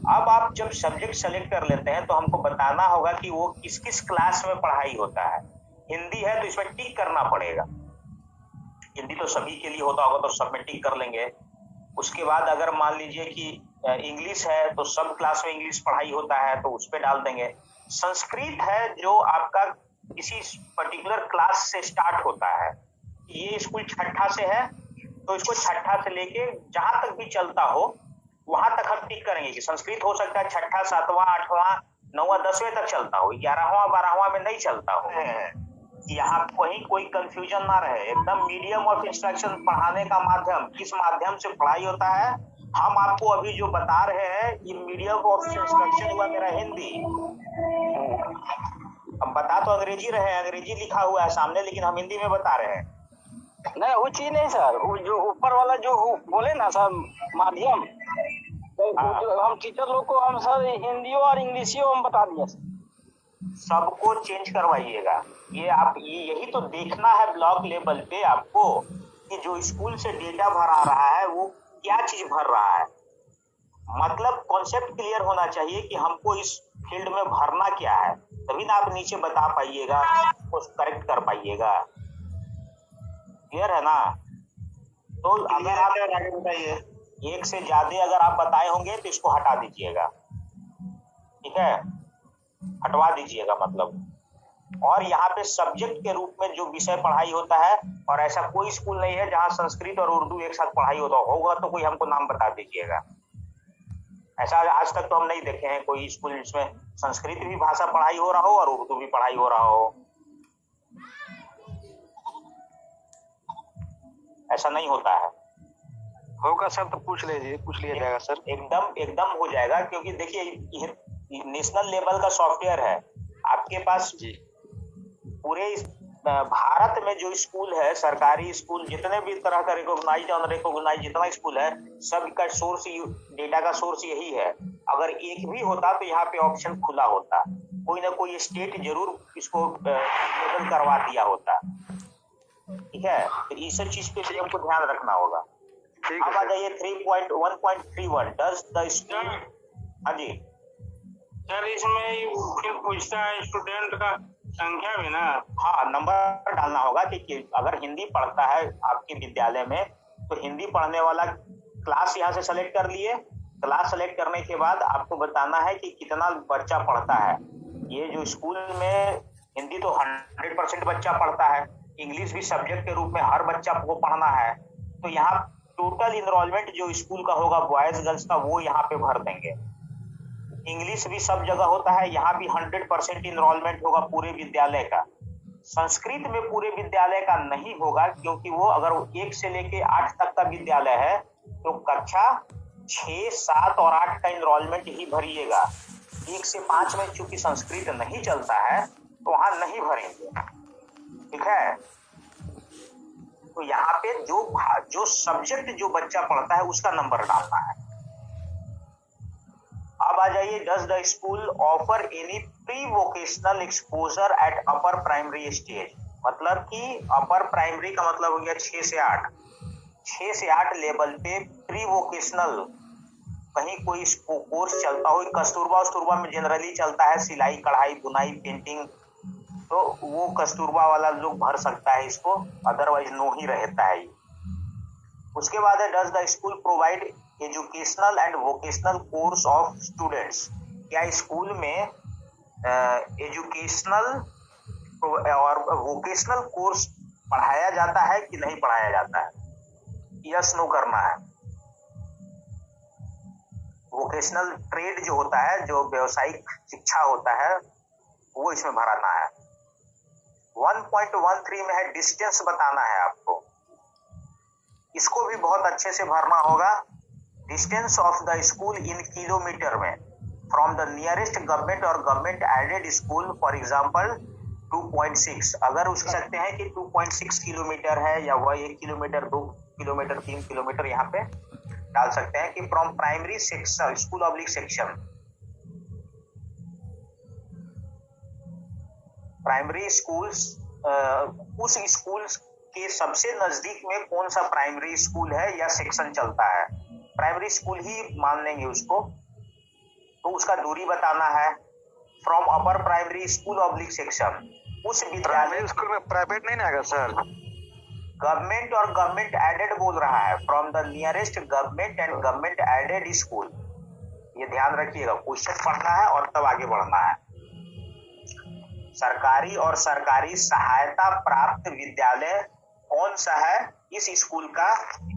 S1: अब आप जब सब्जेक्ट सेलेक्ट कर लेते हैं तो हमको बताना होगा कि वो किस किस क्लास में पढ़ाई होता है। हिंदी है तो इसमें टिक करना पड़ेगा, हिंदी तो सभी के लिए होता होगा तो सब में टिक कर लेंगे। उसके बाद अगर मान लीजिए कि इंग्लिश है तो सब क्लास में इंग्लिश पढ़ाई होता है तो उस पर डाल देंगे। संस्कृत है जो आपका किसी पर्टिकुलर क्लास से स्टार्ट होता है, ये स्कूल छठा से है तो इसको छठा से लेके जहां तक भी चलता हो वहां तक हम टिक करेंगे कि संस्कृत हो सकता है छठा, 7वां, 8वां, 9वां, 10वें तक चलता हो, 11वां, 12वां में नहीं चलता हो। यहाँ कहीं कोई कंफ्यूजन ना रहे। एकदम मीडियम ऑफ इंस्ट्रक्शन पढ़ाने का माध्यम, किस माध्यम से पढ़ाई होता है हम आपको अभी जो बता रहे हैं, ये मीडियम ऑफ इंस्ट्रक्शन हुआ मेरा हिंदी। हम बता तो अंग्रेजी रहे, अंग्रेजी लिखा हुआ है सामने, लेकिन हम हिंदी में बता रहे हैं।
S2: नहीं वो चीज नहीं सर, वो जो ऊपर वाला जो बोले ना सर माध्यम, तो हम टीचर लोग को हम सर हिंदियों और इंग्लिशियों हम बता दिया सर।
S1: सबको चेंज करवाइएगा। ये आप यही तो देखना है ब्लॉक लेवल पे आपको कि जो स्कूल से डेटा भरा रहा है वो क्या चीज भर रहा है। मतलब कॉन्सेप्ट क्लियर होना चाहिए कि हमको इस फील्ड में भरना क्या है, तभी ना आप नीचे बता पाइएगा, उसको करेक्ट कर पाइएगा। क्लियर है ना? तो अगर आप आगे बताइए, एक से ज्यादा अगर आप बताए होंगे तो इसको हटा दीजिएगा। ठीक है, हटवा दीजिएगा मतलब। और यहाँ पे सब्जेक्ट के रूप में जो विषय पढ़ाई होता है, और ऐसा कोई स्कूल नहीं है जहाँ संस्कृत और उर्दू एक साथ पढ़ाई होगा तो कोई हमको नाम बता दीजिएगा। ऐसा आज तक तो हम नहीं देखे हैं कोई स्कूल जिसमें संस्कृत भी भाषा पढ़ाई हो रहा हो और उर्दू भी पढ़ाई हो रहा हो। ऐसा नहीं होता है।
S3: होगा सर तो पूछ लिया जाएगा सर।
S1: एकदम हो जाएगा, क्योंकि देखिए नेशनल लेवल का सॉफ्टवेयर है आपके पास जी। पूरे भारत में जो स्कूल है, सरकारी स्कूल, जितने भी तरह का रिकॉग्नाइज्ड अनरिकॉग्नाइज्ड जितना स्कूल है, सबका सोर्स, डेटा का सोर्स यही है। अगर एक भी होता तो यहाँ पे ऑप्शन खुला होता, कोई ना कोई स्टेट जरूर इसको लेबल करवा दिया होता। ठीक है, तो इस सब चीज पे भी हमको ध्यान रखना होगा। अब आ जाइए 3.1.31 डज द स्कूल। हाँ जी
S4: सर, इसमें फिर पूछता है स्टूडेंट का संख्या भी ना।
S1: हाँ, नंबर डालना होगा कि अगर हिंदी पढ़ता है आपके विद्यालय में तो हिंदी पढ़ने वाला क्लास यहाँ से सेलेक्ट कर लिए। क्लास सेलेक्ट करने के बाद आपको बताना है कि कितना बच्चा पढ़ता है। ये जो स्कूल में हिंदी तो 100% बच्चा पढ़ता है, इंग्लिश भी सब्जेक्ट के रूप में हर बच्चा को पढ़ना है। तो यहाँ टोटल इनरोलमेंट जो स्कूल का होगा बॉयज गर्ल्स का, वो यहाँ पे भर देंगे। इंग्लिश भी सब जगह होता है, यहाँ भी 100% इनरोलमेंट होगा पूरे विद्यालय का। संस्कृत में पूरे विद्यालय का नहीं होगा, क्योंकि वो अगर 1 से लेके 8 तक का विद्यालय है तो कक्षा 6, 7 और 8 का इनरोलमेंट ही भरिएगा। 1 से 5 में चूंकि संस्कृत नहीं चलता है तो वहां नहीं भरेंगे, ठीक है। तो यहाँ पे जो सब्जेक्ट जो बच्चा पढ़ता है उसका नंबर डालना है। अब आ जाइए, does the school offer any pre vocational exposure at upper primary stage. मतलब कि अपर प्राइमरी का मतलब हो गया 6 से 8, 6 से 8 लेवल पे प्री वोकेशनल कहीं कोई कोर्स चलता हो। कस्तूरबा में जनरली चलता है सिलाई कढ़ाई बुनाई पेंटिंग, तो वो कस्तूरबा वाला लोग भर सकता है इसको, अदरवाइज नो ही रहता है। उसके बाद है, does the school provide educational and vocational course of students. क्या स्कूल में एजुकेशनल और वोकेशनल कोर्स पढ़ाया जाता है कि नहीं पढ़ाया जाता है? यस नो करना है। वोकेशनल ट्रेड जो होता है, जो व्यवसायिक शिक्षा होता है, वो इसमें भराना है। 1.13 में है, डिस्टेंस बताना है आपको, इसको भी बहुत अच्छे से भरना होगा। Distance of the school in kilometre में फ्रॉम द नियरेस्ट गवर्नमेंट और government aided school, for example 2.6। अगर उस सकते हैं कि 2.6 किलोमीटर है, या वह 1 किलोमीटर 2 किलोमीटर 3 किलोमीटर, यहाँ पे डाल सकते हैं कि from primary section school oblique section, primary schools, उस स्कूल के सबसे नजदीक में कौन सा प्राइमरी स्कूल है या सेक्शन चलता है, प्राइमरी स्कूल ही मान लेंगे उसको, तो उसका दूरी बताना है। From upper primary school oblique section, उस विद्यालय
S3: स्कूल में प्राइवेट नहीं ना आएगा सर?
S1: गवर्नमेंट और गवर्नमेंट एडेड बोल रहा है, from the nearest government and government aided school. ये ध्यान रखिएगा, क्वेश्चन पढ़ना है और तब आगे बढ़ना है। सरकारी और सरकारी सहायता प्राप्त विद्यालय कौन सा है? इस स्कूल का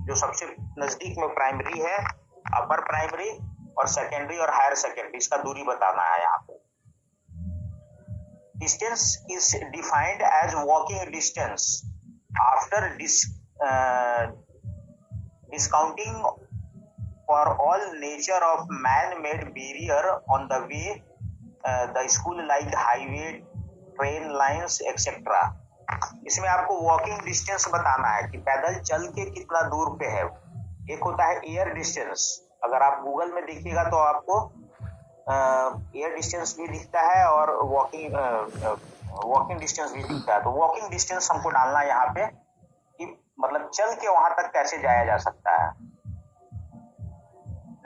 S1: जो सबसे नजदीक में प्राइमरी है, अपर प्राइमरी और सेकेंडरी और हायर सेकेंडरी, इसका दूरी बताना है यहाँ पे। Distance is defined as walking distance after discounting for all nature of man-made barrier on the way the school like highway, train lines etc. इसमें आपको वॉकिंग डिस्टेंस बताना है कि पैदल चल के कितना दूर पे है। एक होता है एयर डिस्टेंस, अगर आप गूगल में देखिएगा तो आपको एयर डिस्टेंस भी दिखता है और वॉकिंग डिस्टेंस भी दिखता है। तो वॉकिंग डिस्टेंस हमको डालना है यहाँ पे कि मतलब चल के वहां तक कैसे जाया जा सकता है।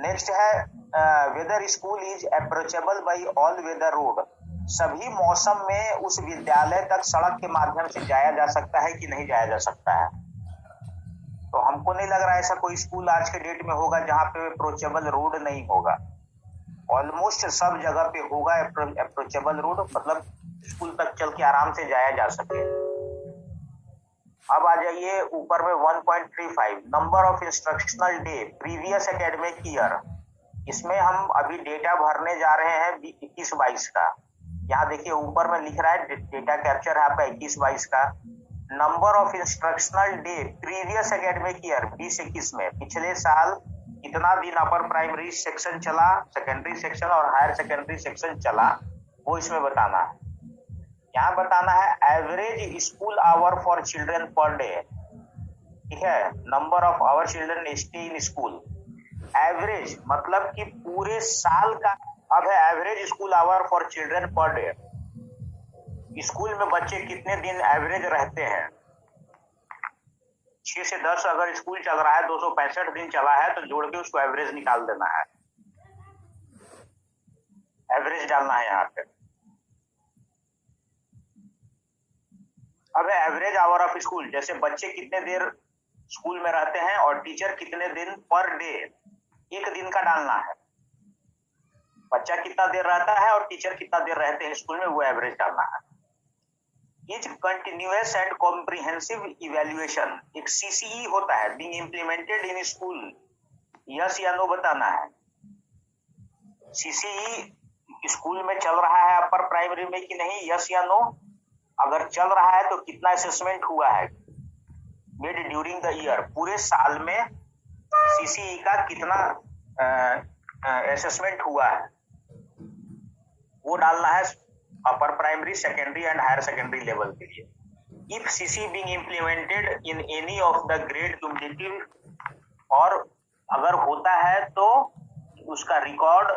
S1: नेक्स्ट है, whether school is approachable by all weather road. सभी मौसम में उस विद्यालय तक सड़क के माध्यम से जाया जा सकता है कि नहीं जाया जा सकता है? तो हमको नहीं लग रहा है ऐसा कोई स्कूल आज के डेट में होगा जहाँ पे अप्रोचेबल रोड नहीं होगा। ऑलमोस्ट सब जगह पे होगा अप्रोचेबल रोड, मतलब स्कूल तक चल के आराम से जाया जा सके। अब आ जाइए ऊपर में 1.35, number of instructional day previous academic year. इसमें हम अभी डेटा भरने जा रहे हैं 21-22 का। यहाँ देखिए ऊपर में लिख रहा है डेटा कैप्चर है आपका 21-22 का। Number of instructional day previous academic year 20-21 में पिछले साल कितना दिन अपर प्राइमरी सेक्शन चला, सेकेंडरी सेक्शन और हायर सेकेंडरी सेक्शन चला, वो इसमें बताना है। यहाँ बताना है average school hour for children per day, ठीक है। Number of hour children stay in school, average मतलब कि पूरे साल का। अब है average school hour for children per day, school में बच्चे कितने दिन एवरेज रहते हैं। 6 से 10 अगर स्कूल चल रहा है, 265 दिन चला है, तो जोड़ के उसको एवरेज निकाल देना है, एवरेज डालना है यहाँ पे। अब है एवरेज आवर ऑफ स्कूल, जैसे बच्चे कितने देर स्कूल में रहते हैं और टीचर कितने दिन पर डे, एक दिन का डालना है। बच्चा कितना देर रहता है और टीचर कितना देर रहते हैं स्कूल में, वो एवरेज डालना है। Is continuous and comprehensive evaluation, एक सीसीई होता है being implemented in school, yes या नो बताना है। सीसीई स्कूल में चल रहा है अपर प्राइमरी में कि नहीं, यस या नो। अगर चल रहा है तो कितना असेसमेंट हुआ है मेड ड्यूरिंग द ईयर, पूरे साल में सीसीई का कितना असेसमेंट हुआ है वो डालना है upper primary, secondary and higher secondary level के लिए। If CC being implemented in any of the grade cumulative, और अगर होता है तो उसका रिकॉर्ड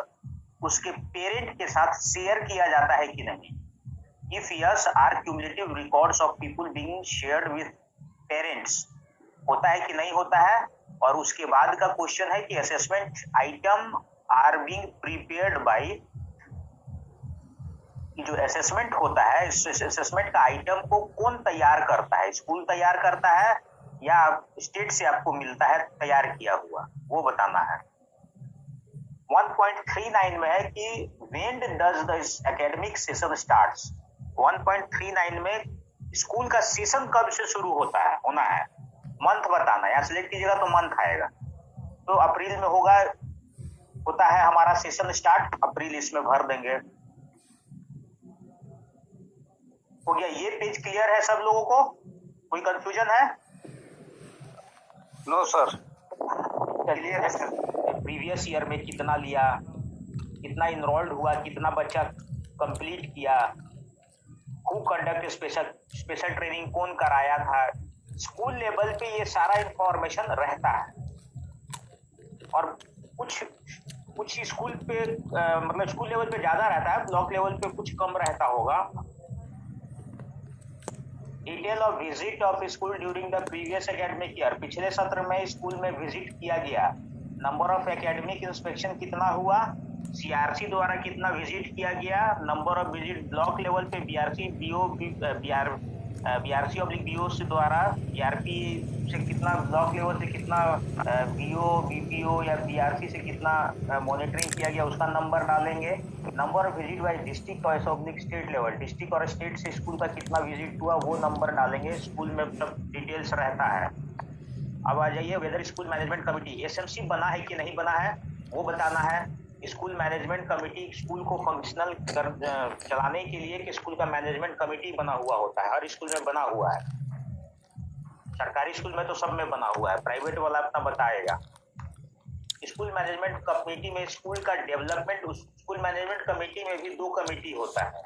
S1: उसके पेरेंट के साथ शेयर किया जाता है कि नहीं। If yes, are cumulative records of people being shared with parents, होता है कि नहीं होता है। और उसके बाद का क्वेश्चन है कि assessment item are being prepared by, जो असेसमेंट होता है, इस असेसमेंट का आइटम को कौन तैयार करता है, स्कूल तैयार करता है या स्टेट से आपको मिलता है तैयार किया हुआ, वो बताना है। 1.39 में है कि when does the academic session starts. 1.39 में स्कूल का सेशन कब से शुरू होना है, मंथ बताना है। यहाँ सिलेक्ट कीजिएगा तो मंथ आएगा, तो अप्रैल में होता है हमारा सेशन स्टार्ट, अप्रैल इसमें भर देंगे। हो गया, ये पेज क्लियर है सब लोगों को, कोई कंफ्यूजन है?
S3: नो सर,
S1: क्लियर है सर। प्रीवियस ईयर में कितना लिया, कितना इनरोल्ड हुआ, कितना बच्चा कंप्लीट किया, हु कंडक्ट स्पेशल ट्रेनिंग कौन कराया था, स्कूल लेवल पे ये सारा इंफॉर्मेशन रहता है। और कुछ स्कूल पे मतलब स्कूल लेवल पे ज्यादा रहता है, ब्लॉक लेवल पे कुछ कम रहता होगा। Detail of visit of school during the previous academic year, पिछले सत्र में स्कूल में विजिट किया गया। नंबर ऑफ एकेडमिक इंस्पेक्शन कितना हुआ, सीआरसी द्वारा कितना विजिट किया गया, number of visit block level पे बीआरसी ऑब्लिक बीओ से द्वारा, बीआरपी से कितना, ब्लॉक लेवल से कितना, बीओ बीपीओ या बीआरसी से कितना मॉनिटरिंग किया गया, उसका नंबर डालेंगे। Number of visit bye district और ऑब्लिक स्टेट लेवल, डिस्ट्रिक्ट और स्टेट से स्कूल का कितना विजिट हुआ वो नंबर डालेंगे। स्कूल में सब डिटेल्स रहता है। अब आ जाइए, whether school management committee SMC बना है कि नहीं बना है वो बताना है। स्कूल मैनेजमेंट कमेटी स्कूल को फंक्शनल चलाने के लिए कि स्कूल का मैनेजमेंट कमेटी बना हुआ होता है, हर स्कूल में बना हुआ है। सरकारी स्कूल में तो सब में बना हुआ है, प्राइवेट वाला अपना बताएगा। स्कूल मैनेजमेंट कमेटी में स्कूल का डेवलपमेंट, स्कूल मैनेजमेंट कमेटी में भी 2 कमेटी होता है,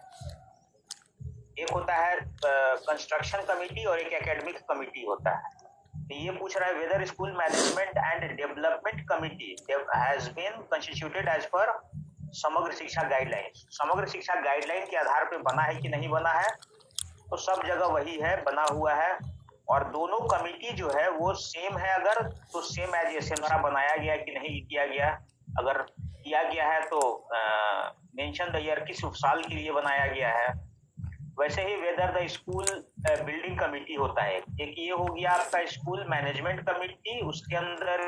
S1: एक होता है कंस्ट्रक्शन कमेटी और एक एकेडमिक कमेटी होता है। तो ये पूछ रहा है whether school management and development committee has been constituted as per Samagra शिक्षा गाइडलाइंस। समग्र शिक्षा गाइडलाइन के आधार पे बना है कि नहीं बना है, तो सब जगह वही है, बना हुआ है। और दोनों कमेटी जो है वो सेम है, अगर तो सेम एज एसएम द्वारा बनाया गया कि नहीं किया गया। अगर किया गया है तो मेंशन द ईयर, किस साल के लिए बनाया गया है। वैसे ही whether the school building committee होता है, एक ये हो गया आपका स्कूल मैनेजमेंट कमेटी, उसके अंदर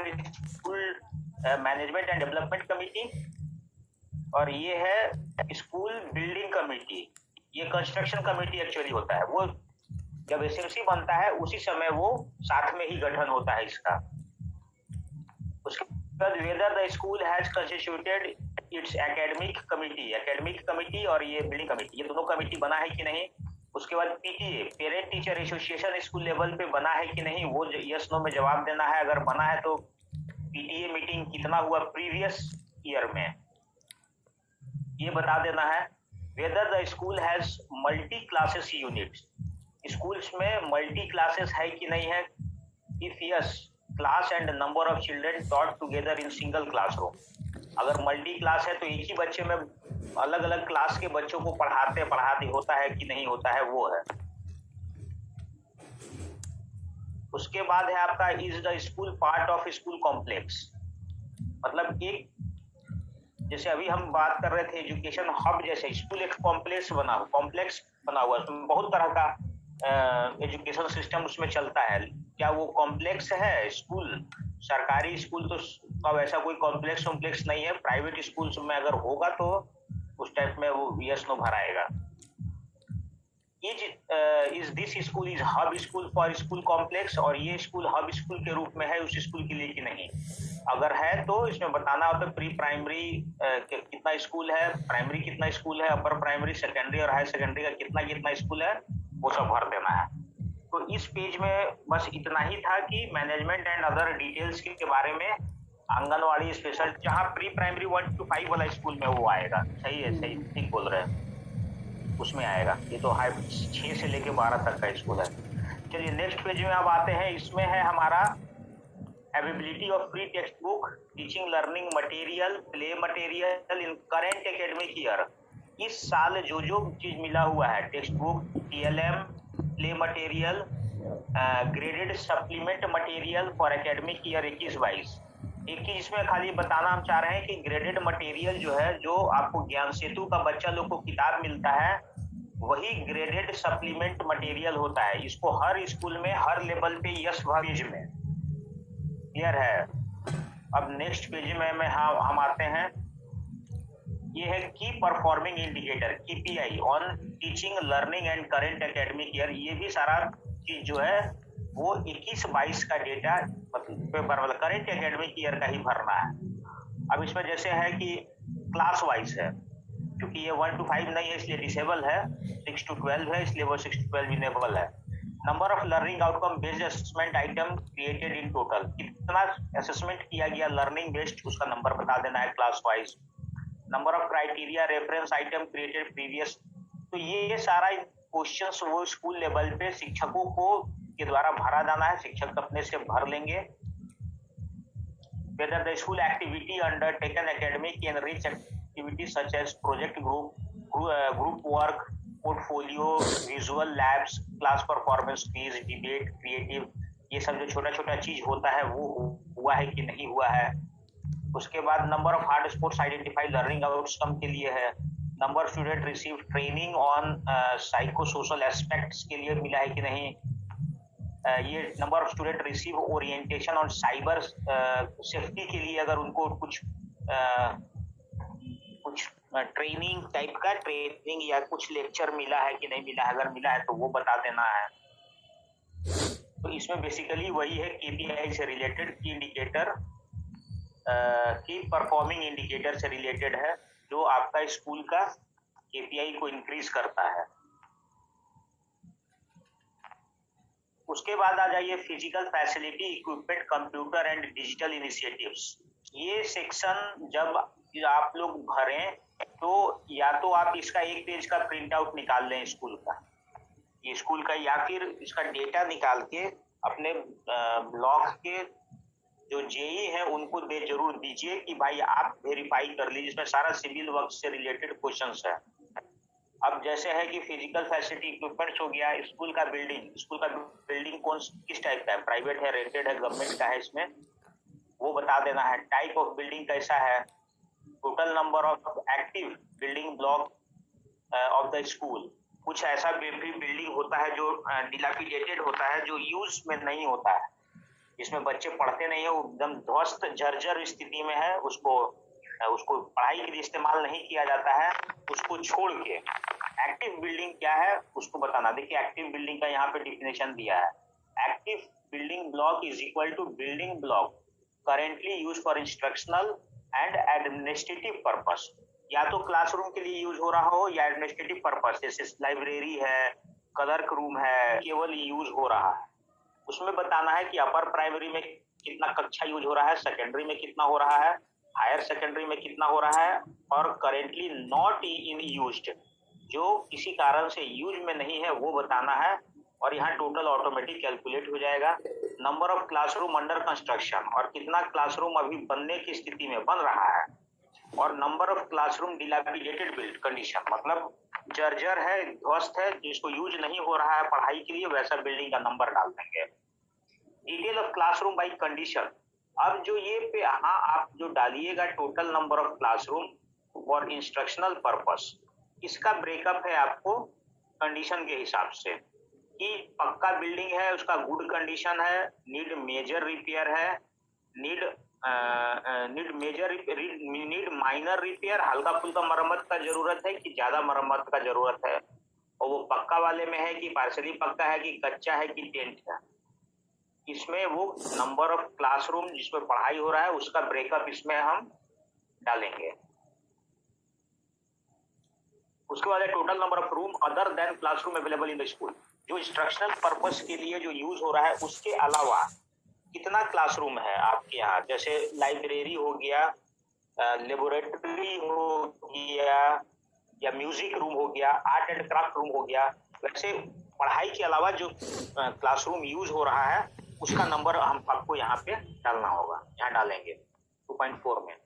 S1: school management and development committee, और ये है स्कूल बिल्डिंग कमेटी। ये कंस्ट्रक्शन कमेटी एक्चुअली होता है, वो जब एसएमसी बनता है उसी समय वो साथ में ही गठन होता है इसका। उसके बाद weather the school has constituted it's academic committee और ये बिल्डिंग कमेटी, ये दोनों कमेटी बना है कि नहीं। उसके बाद PTA, parent teacher association school level पे बना है कि नहीं, वो यस नो में जवाब देना है। अगर बना है तो पीटीए मीटिंग कितना हुआ प्रीवियस ईयर में, ये बता देना है। Weather the school has multi classes units, schools में मल्टी क्लासेस है कि नहीं है। If yes, class and number of children taught together in single classroom. अगर मल्टी क्लास है तो एक ही बच्चे में अलग अलग क्लास के बच्चों को पढ़ाते होता है कि नहीं होता है, वो है। उसके बाद है आपका is the school part of school complex, मतलब एक, जैसे अभी हम बात कर रहे थे एजुकेशन हब जैसे, स्कूल एक कॉम्प्लेक्स बना हुआ, उसमें बहुत तरह का एजुकेशन सिस्टम उसमें चलता है। क्या वो कॉम्प्लेक्स है स्कूल? सरकारी स्कूल तो अब ऐसा कोई कॉम्प्लेक्स नहीं है, प्राइवेट स्कूल में अगर होगा तो उस टाइप में वो यस नो भराएगा। Is this school is hub school for school complex, और ये स्कूल हब स्कूल के रूप में है उस स्कूल के लिए कि नहीं। अगर है तो इसमें बताना होता है प्री प्राइमरी कितना स्कूल है, प्राइमरी कितना स्कूल है, अपर प्राइमरी, सेकेंडरी और हायर सेकेंडरी का कितना स्कूल है, वो सब भर देना है। तो इस पेज में बस इतना ही था कि मैनेजमेंट एंड अदर डिटेल्स के बारे में। आंगनवाड़ी स्पेशल, जहाँ प्री प्राइमरी 1 to 5 वाला स्कूल में वो आएगा। सही है, सही ठीक बोल रहे हैं। उसमें आएगा। ये तो हाई 6 से लेके 12 तक का स्कूल है। चलिए नेक्स्ट पेज में अब आते हैं। इसमें है हमारा availability of free text book, teaching learning material, play material in current academic year. इस साल जो जो चीज मिला हुआ है, text book, TLM, play material, graded supplement material for academic year 21-22। एक चीज इसमें खाली बताना हम चाह रहे हैं कि ग्रेडेड मटेरियल जो है, जो आपको ज्ञान सेतु का बच्चा लोग को किताब मिलता है, वही ग्रेडेड सप्लीमेंट मटेरियल होता है। इसको हर स्कूल में हर लेवल पे यस पेज में क्लियर है। अब नेक्स्ट पेज में हम आते हैं। ये है की performing indicator KPI on teaching learning and current academic year. ये भी सारा चीज जो है वो 21-22 का डेटा मतलब करेंट एकेडमिक ईयर का ही भरना है। अब इसमें जैसे है कि क्लास वाइज है, क्योंकि ये 1 to 5 नहीं है इसलिए डिसेबल है, 6 to 12 है इसलिए वो 6 to 12 इनेबल है। Number of learning outcome based assessment item created in total, कितना असेसमेंट किया गया लर्निंग बेस्ड, उसका नंबर बता देना है class wise. Number of criteria reference item created previous. तो ये सारा क्वेश्चंस वो स्कूल लेवल पे शिक्षकों को के द्वारा भरा जाना है, शिक्षक अपने से भर लेंगे। whether the school activity undertaken academic and rich activities such as project group work, portfolio, visual labs, class performance quiz, debate, creative, ये सब जो छोटा छोटा चीज होता है वो हुआ है कि नहीं हुआ है। उसके बाद number of hard sports identify learning outcome के लिए है। Number student receive training on psycho social aspects के लिए मिला है कि नहीं। ये number of student receive orientation on cyber safety के लिए अगर उनको कुछ ट्रेनिंग टाइप का ट्रेनिंग या कुछ लेक्चर मिला है कि नहीं मिला है, अगर मिला है तो वो बता देना है। तो इसमें बेसिकली वही है KPI से रिलेटेड, की इंडिकेटर की परफॉर्मिंग इंडिकेटर से रिलेटेड है, जो आपका स्कूल का KPI को इंक्रीज करता है। उसके बाद आ जाइए physical facility equipment computer and digital initiatives. ये सेक्शन जब आप लोग भरें तो या तो आप इसका एक पेज का प्रिंट आउट निकाल लें स्कूल का, ये स्कूल का, या फिर इसका डेटा निकाल के अपने ब्लॉक के जो जेई है उनको जरूर दीजिए कि भाई आप वेरीफाई कर लीजिए। इसमें सारा सिविल वर्क से रिलेटेड क्वेश्चंस है। अब जैसे है कि फिजिकल फैसिलिटी इक्विपमेंट्स हो गया, स्कूल का बिल्डिंग किस टाइप का है, प्राइवेट है, रेंटेड है, गवर्नमेंट का है, इसमें वो बता देना है। टाइप ऑफ बिल्डिंग कैसा है, total number of active building block of the school. कुछ ऐसा भी बिल्डिंग होता है जो डिलापिडेटेड होता है, जो यूज में नहीं होता है, जिसमें बच्चे पढ़ते नहीं है, वो एकदम ध्वस्त जर्जर स्थिति में है, उसको पढ़ाई के लिए इस्तेमाल नहीं किया जाता है, उसको छोड़ के एक्टिव बिल्डिंग क्या है उसको बताना। देखिए एक्टिव बिल्डिंग का यहाँ पे डिफिनेशन दिया है। Active building block is equal to building block currently use for instructional and administrative purpose. या तो क्लासरूम के लिए यूज हो रहा हो या एडमिनिस्ट्रेटिव पर्पस, जैसे लाइब्रेरी है, क्लर्क रूम है, केवल यूज हो रहा है। उसमें बताना है कि अपर प्राइमरी में कितना कक्षा यूज हो रहा है, सेकेंडरी में कितना हो रहा है, हायर सेकेंडरी में कितना हो रहा है, और करेंटली नॉट इन यूज्ड, जो किसी कारण से यूज में नहीं है वो बताना है। और यहाँ टोटल ऑटोमेटिक कैलकुलेट हो जाएगा। Number of classroom under construction, और कितना क्लासरूम अभी बनने की स्थिति में बन रहा है, और number of classroom dilapidated build condition, मतलब जर्जर है, ध्वस्त है, जिसको यूज नहीं हो रहा है पढ़ाई के लिए, वैसा बिल्डिंग का नंबर डाल देंगे। Detail of classroom by condition. अब जो ये पे आप जो डालिएगा total number of classroom for instructional purpose, इसका ब्रेकअप है आपको कंडीशन के हिसाब से, कि पक्का बिल्डिंग है, उसका गुड कंडीशन है, नीड मेजर रिपेयर है, नीड माइनर रिपेयर, हल्का फुल्का मरम्मत का जरूरत है कि ज्यादा मरम्मत का जरूरत है, और वो पक्का वाले में है कि पार्शली पक्का है कि कच्चा है कि टेंट है। इसमें वो नंबर ऑफ क्लासरूम जिसमें पढ़ाई हो रहा है उसका ब्रेकअप इसमें हम डालेंगे। उसके बाद total number of room other than classroom available in the school, जो इंस्ट्रक्शनल पर्पस के लिए जो यूज हो रहा है उसके अलावा कितना क्लासरूम है आपके यहाँ, जैसे लाइब्रेरी हो गया, लेबोरेटरी हो गया, या म्यूजिक रूम हो गया, आर्ट एंड क्राफ्ट रूम हो गया। वैसे पढ़ाई के अलावा जो क्लासरूम यूज हो रहा है उसका नंबर हम आपको यहाँ पे डालना होगा, यहाँ डालेंगे 2.4 में।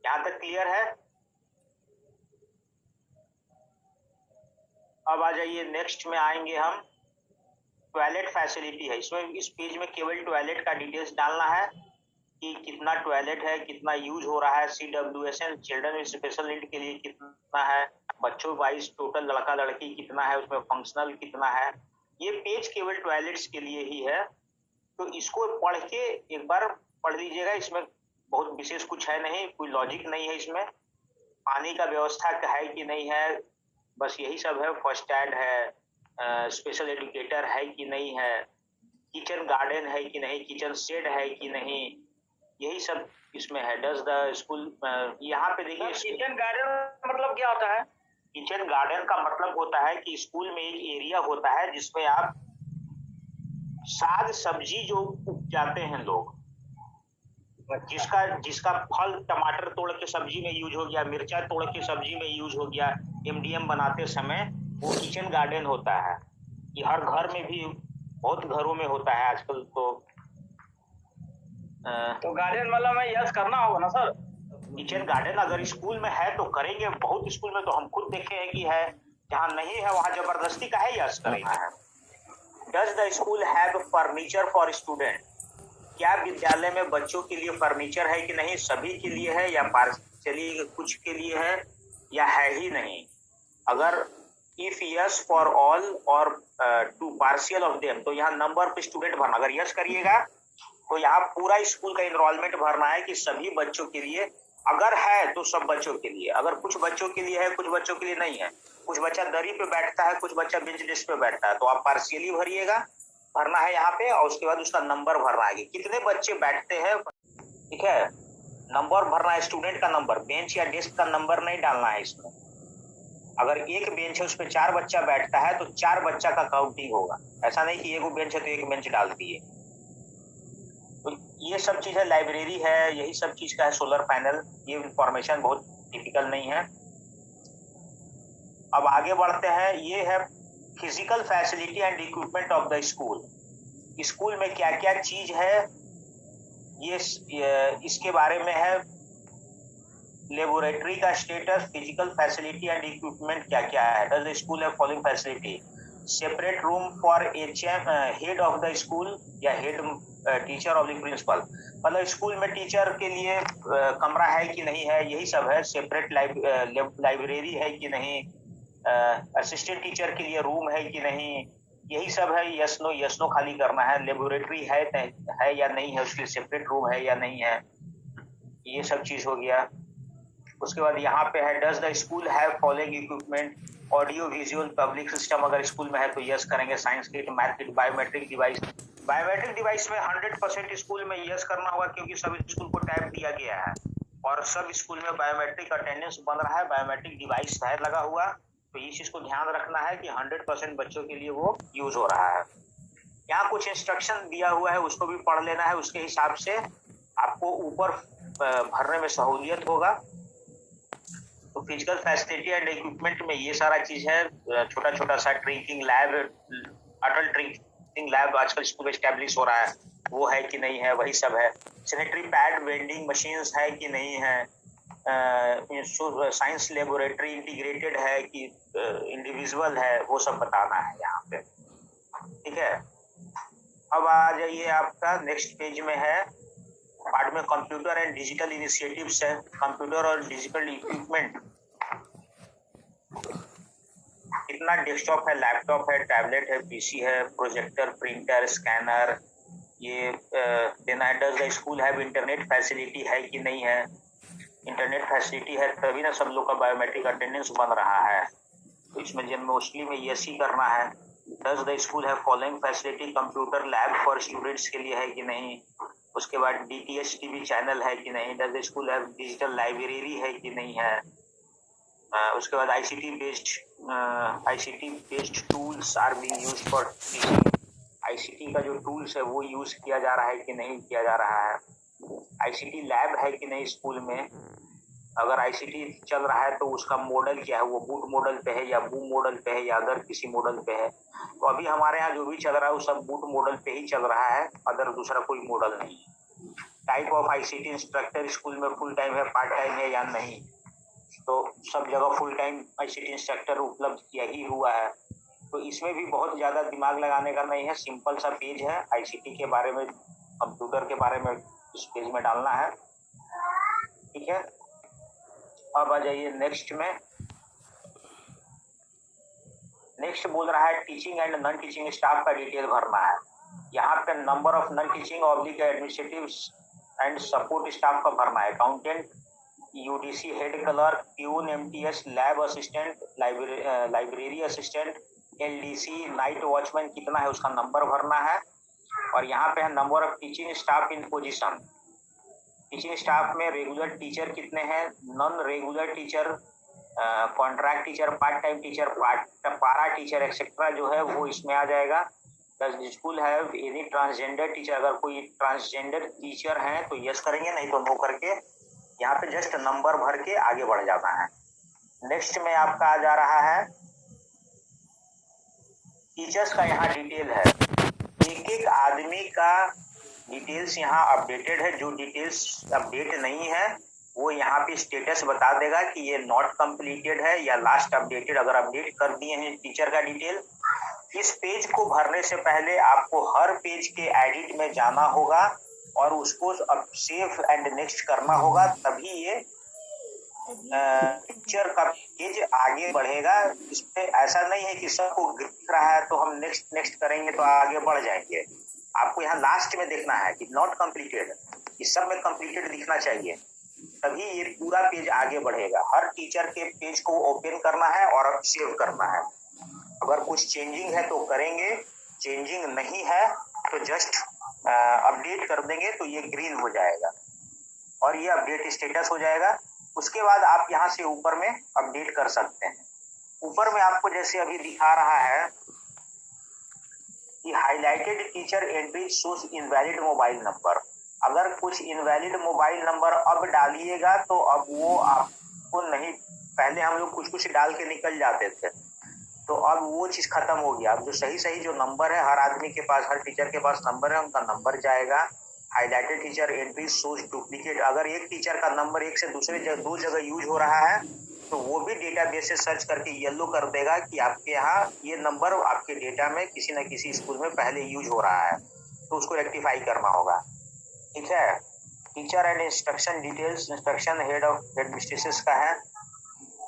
S1: यहाँ तक क्लियर है? अब आ जाइए नेक्स्ट में आएंगे हम। टॉयलेट फैसिलिटी है इसमें, इस पेज में केवल टॉयलेट का डिटेल्स डालना है कि कितना टॉयलेट है, कितना यूज हो रहा है, CWSN children with special need के लिए कितना है, बच्चों वाइज टोटल लड़का लड़की कितना है, उसमें फंक्शनल कितना है। ये पेज केवल टॉयलेट्स के लिए ही है, तो इसको पढ़ के एक बार पढ़ लीजिएगा। इसमें बहुत विशेष कुछ है नहीं, कोई लॉजिक नहीं है इसमें। पानी का व्यवस्था है कि नहीं है, बस यही सब है। फर्स्ट एड है, स्पेशल एजुकेटर है कि नहीं है, किचन गार्डन है कि नहीं, किचन शेड है कि नहीं, यही सब इसमें है। डज द स्कूल, यहाँ पे देखिए
S2: किचन गार्डन मतलब क्या होता है?
S1: किचन गार्डन का मतलब होता है कि स्कूल में एक एरिया होता है जिसमें आप साग सब्जी जो उपजाते हैं लोग, जिसका फल टमाटर तोड़ के सब्जी में यूज हो गया, मिर्चा तोड़ के सब्जी में यूज हो गया, MDM बनाते समय, वो किचन गार्डन होता है। ये हर घर में भी, बहुत घरों में होता है आजकल।
S2: तो गार्डन मतलब में यस करना होगा ना सर?
S1: किचन गार्डन अगर स्कूल में है तो करेंगे, बहुत स्कूल में तो हम खुद देखे हैं कि है, जहाँ नहीं है वहाँ जबरदस्ती का है यस करेंगे है। Does the school have furniture for student? क्या विद्यालय में बच्चों के लिए फर्नीचर है कि नहीं, सभी के लिए है या पार्शियली कुछ के लिए है या है ही नहीं? अगर इफ यस फॉर ऑल और टू पार्शियल ऑफ देम, तो यहाँ नंबर पे स्टूडेंट भरना। अगर यस करिएगा तो यहाँ पूरा स्कूल का इनरोलमेंट भरना है कि सभी बच्चों के लिए, अगर है तो सब बच्चों के लिए, अगर कुछ बच्चों के लिए है, कुछ बच्चों के लिए नहीं है, कुछ बच्चा दरी पे बैठता है, कुछ बच्चा बेंच डेस्क पे बैठता है, तो आप पार्शियली भरिएगा, भरना है यहाँ पे, और उसके बाद उसका नंबर भरना है कि कितने बच्चे बैठते हैं। ठीक है, नंबर भरना है, स्टूडेंट का नंबर, बेंच या डेस्क का नंबर नहीं डालना है इसमें। अगर एक बेंच है उस पर 4 बच्चा बैठता है तो 4 बच्चा का काउंटिंग होगा, ऐसा नहीं कि एक बेंच है तो एक बेंच डाल दिए। तो ये सब चीज है। लाइब्रेरी है, यही सब चीज का है। सोलर पैनल, ये इंफॉर्मेशन बहुत टिपिकल नहीं है। अब आगे बढ़ते हैं। ये है physical facility and equipment of the school. School में क्या क्या चीज है, ये इसके बारे में है। लेबोरेटरी का status, physical facility and equipment क्या क्या है। Does the school have following facility? Separate room for HM, head of the school या head teacher of the principal, मतलब स्कूल में टीचर के लिए कमरा है कि नहीं है, यही सब है। सेपरेट लाइब्रेरी है कि नहीं, असिस्टेंट टीचर के लिए रूम है कि नहीं, यही सब है। यस नो खाली करना है। लेबोरेटरी है या नहीं है, उसके लिए सेपरेट रूम है या नहीं है, ये सब चीज हो गया। उसके बाद यहाँ पे है does the school have following equipment? Audio visual public system अगर स्कूल में है तो यस करेंगे। Science kit, math kit, biometric device. Biometric device में 100% स्कूल में यस करना होगा क्योंकि सब स्कूल को टैब दिया गया है और सब स्कूल में बायोमेट्रिक अटेंडेंस बन रहा है, बायोमेट्रिक डिवाइस है लगा हुआ, तो इस चीज को ध्यान रखना है कि 100% बच्चों के लिए वो यूज हो रहा है। यहाँ कुछ इंस्ट्रक्शन दिया हुआ है, उसको भी पढ़ लेना है, उसके हिसाब से आपको ऊपर भरने में सहूलियत होगा। तो फिजिकल फैसिलिटी एंड इक्विपमेंट में ये सारा चीज है। छोटा छोटा सा drinking lab, adult drinking lab आजकल स्कूल में एस्टेब्लिश हो रहा है, वो है कि नहीं है, वही सब है। सैनिटरी पैड, वेंडिंग मशीन्स है कि नहीं है, साइंस लेबोरेटरी इंटीग्रेटेड है कि इंडिविजुअल है, वो सब बताना है यहाँ पे। ठीक है, अब आ जाइए आपका नेक्स्ट पेज में है पार्ट में कंप्यूटर एंड डिजिटल इनिशिएटिव्स है। कंप्यूटर और डिजिटल इक्विपमेंट, कितना डेस्कटॉप है, लैपटॉप है, टैबलेट है, पीसी है, प्रोजेक्टर, प्रिंटर, स्कैनर, ये देना है। Does the school have internet facility है कि नहीं है? इंटरनेट फैसिलिटी है तभी ना सब लोग का बायोमेट्रिक अटेंडेंस बन रहा है, तो इसमें जब मोस्टली में यस ही करना है। Does the school have following facility? Computer lab for students के लिए है कि नहीं? उसके बाद DTH TV चैनल है कि नहीं? Does the school have digital library है कि नहीं है? उसके बाद ICT based tools are being used for teaching. ICT का जो टूल्स है वो यूज किया जा रहा है कि नहीं किया जा रहा है? ICT लैब है कि नहीं स्कूल में? अगर आईसीटी चल रहा है तो उसका मॉडल क्या है, वो बूट मॉडल पे है या बूम मॉडल पे है या अदर किसी मॉडल पे है। तो अभी हमारे यहाँ जो भी चल रहा है वो सब बूट मॉडल पे ही चल रहा है, अदर दूसरा कोई मॉडल नहीं है। Type of ICT instructor school में फुल टाइम है, पार्ट टाइम है या नहीं, तो सब जगह फुल टाइम आईसीटी इंस्ट्रक्टर उपलब्ध किया ही हुआ है। तो इसमें भी बहुत ज़्यादा दिमाग लगाने का नहीं है, सिंपल सा पेज है आईसीटी के बारे में, कंप्यूटर के बारे में इस पेज में डालना है। ठीक है, अब आ जाइए नेक्स्ट में। नेक्स्ट बोल रहा है teaching and non teaching staff का डिटेल भरना है। यहाँ पे number of non teaching oblique administrative and support staff का भरना है। Accountant, UDC head clerk, peon, MTS, lab assistant, library assistant, LDC, night watchman कितना है उसका नंबर भरना है। और यहाँ पे है number of teaching staff in position. Teaching staff में रेगुलर टीचर कितने हैं, non regular teacher, contract teacher, part time teacher, पारा टीचर एक्सेट्रा जो है वो इसमें आ जाएगा। डज स्कूल है एनी ट्रांसजेंडर टीचर, अगर कोई ट्रांसजेंडर टीचर हैं तो यस करेंगे, नहीं तो नो करके यहाँ पे जस्ट नंबर भर के आगे बढ़ जाना है। नेक्स्ट में आपका आ जा रहा है टीचर्स का, यहाँ डिटेल है, एक एक आदमी का डिटेल्स यहाँ अपडेटेड है। जो डिटेल्स अपडेट नहीं है वो यहाँ पे स्टेटस बता देगा कि ये नॉट कंप्लीटेड है या लास्ट अपडेटेड। अगर अपडेट कर दिए हैं टीचर का डिटेल, इस पेज को भरने से पहले आपको हर पेज के एडिट में जाना होगा और उसको अब सेव एंड नेक्स्ट करना होगा, तभी ये टीचर का पेज आगे बढ़ेगा। इसमें ऐसा नहीं है कि सबको दिख रहा है तो हम नेक्स्ट नेक्स्ट करेंगे तो आगे बढ़ जाएंगे। आपको यहाँ लास्ट में देखना है कि नॉट कंप्लीटेड, इस सब में कंप्लीटेड दिखना चाहिए, तभी ये पूरा पेज आगे बढ़ेगा। हर टीचर के पेज को ओपन करना है और सेव करना है। अगर कुछ चेंजिंग है तो करेंगे, चेंजिंग नहीं है तो जस्ट अपडेट कर देंगे तो ये ग्रीन हो जाएगा और ये अपडेट स्टेटस हो जाएगा। उसके बाद आप यहाँ से ऊपर में अपडेट कर सकते हैं। ऊपर में आपको जैसे अभी दिखा रहा है कि highlighted teacher entry shows invalid mobile number. अगर कुछ इनवैलिड मोबाइल नंबर अब डालिएगा तो अब वो आपको नहीं, पहले हम लोग कुछ कुछ डाल के निकल जाते थे तो अब वो चीज खत्म हो गया। अब जो सही सही जो नंबर है हर आदमी के पास, हर टीचर के पास नंबर है, उनका नंबर जाएगा। Highlighted teacher entry shows duplicate, अगर एक टीचर का नंबर एक से दूसरे दो जगह यूज हो रहा है तो वो भी डेटाबेस से सर्च करके येलो कर देगा कि आपके यहाँ ये नंबर आपके डेटा में किसी न किसी स्कूल में पहले यूज हो रहा है, तो उसको रेक्टिफाई करना होगा। ठीक है, teacher and instruction details, instruction head of administration का है।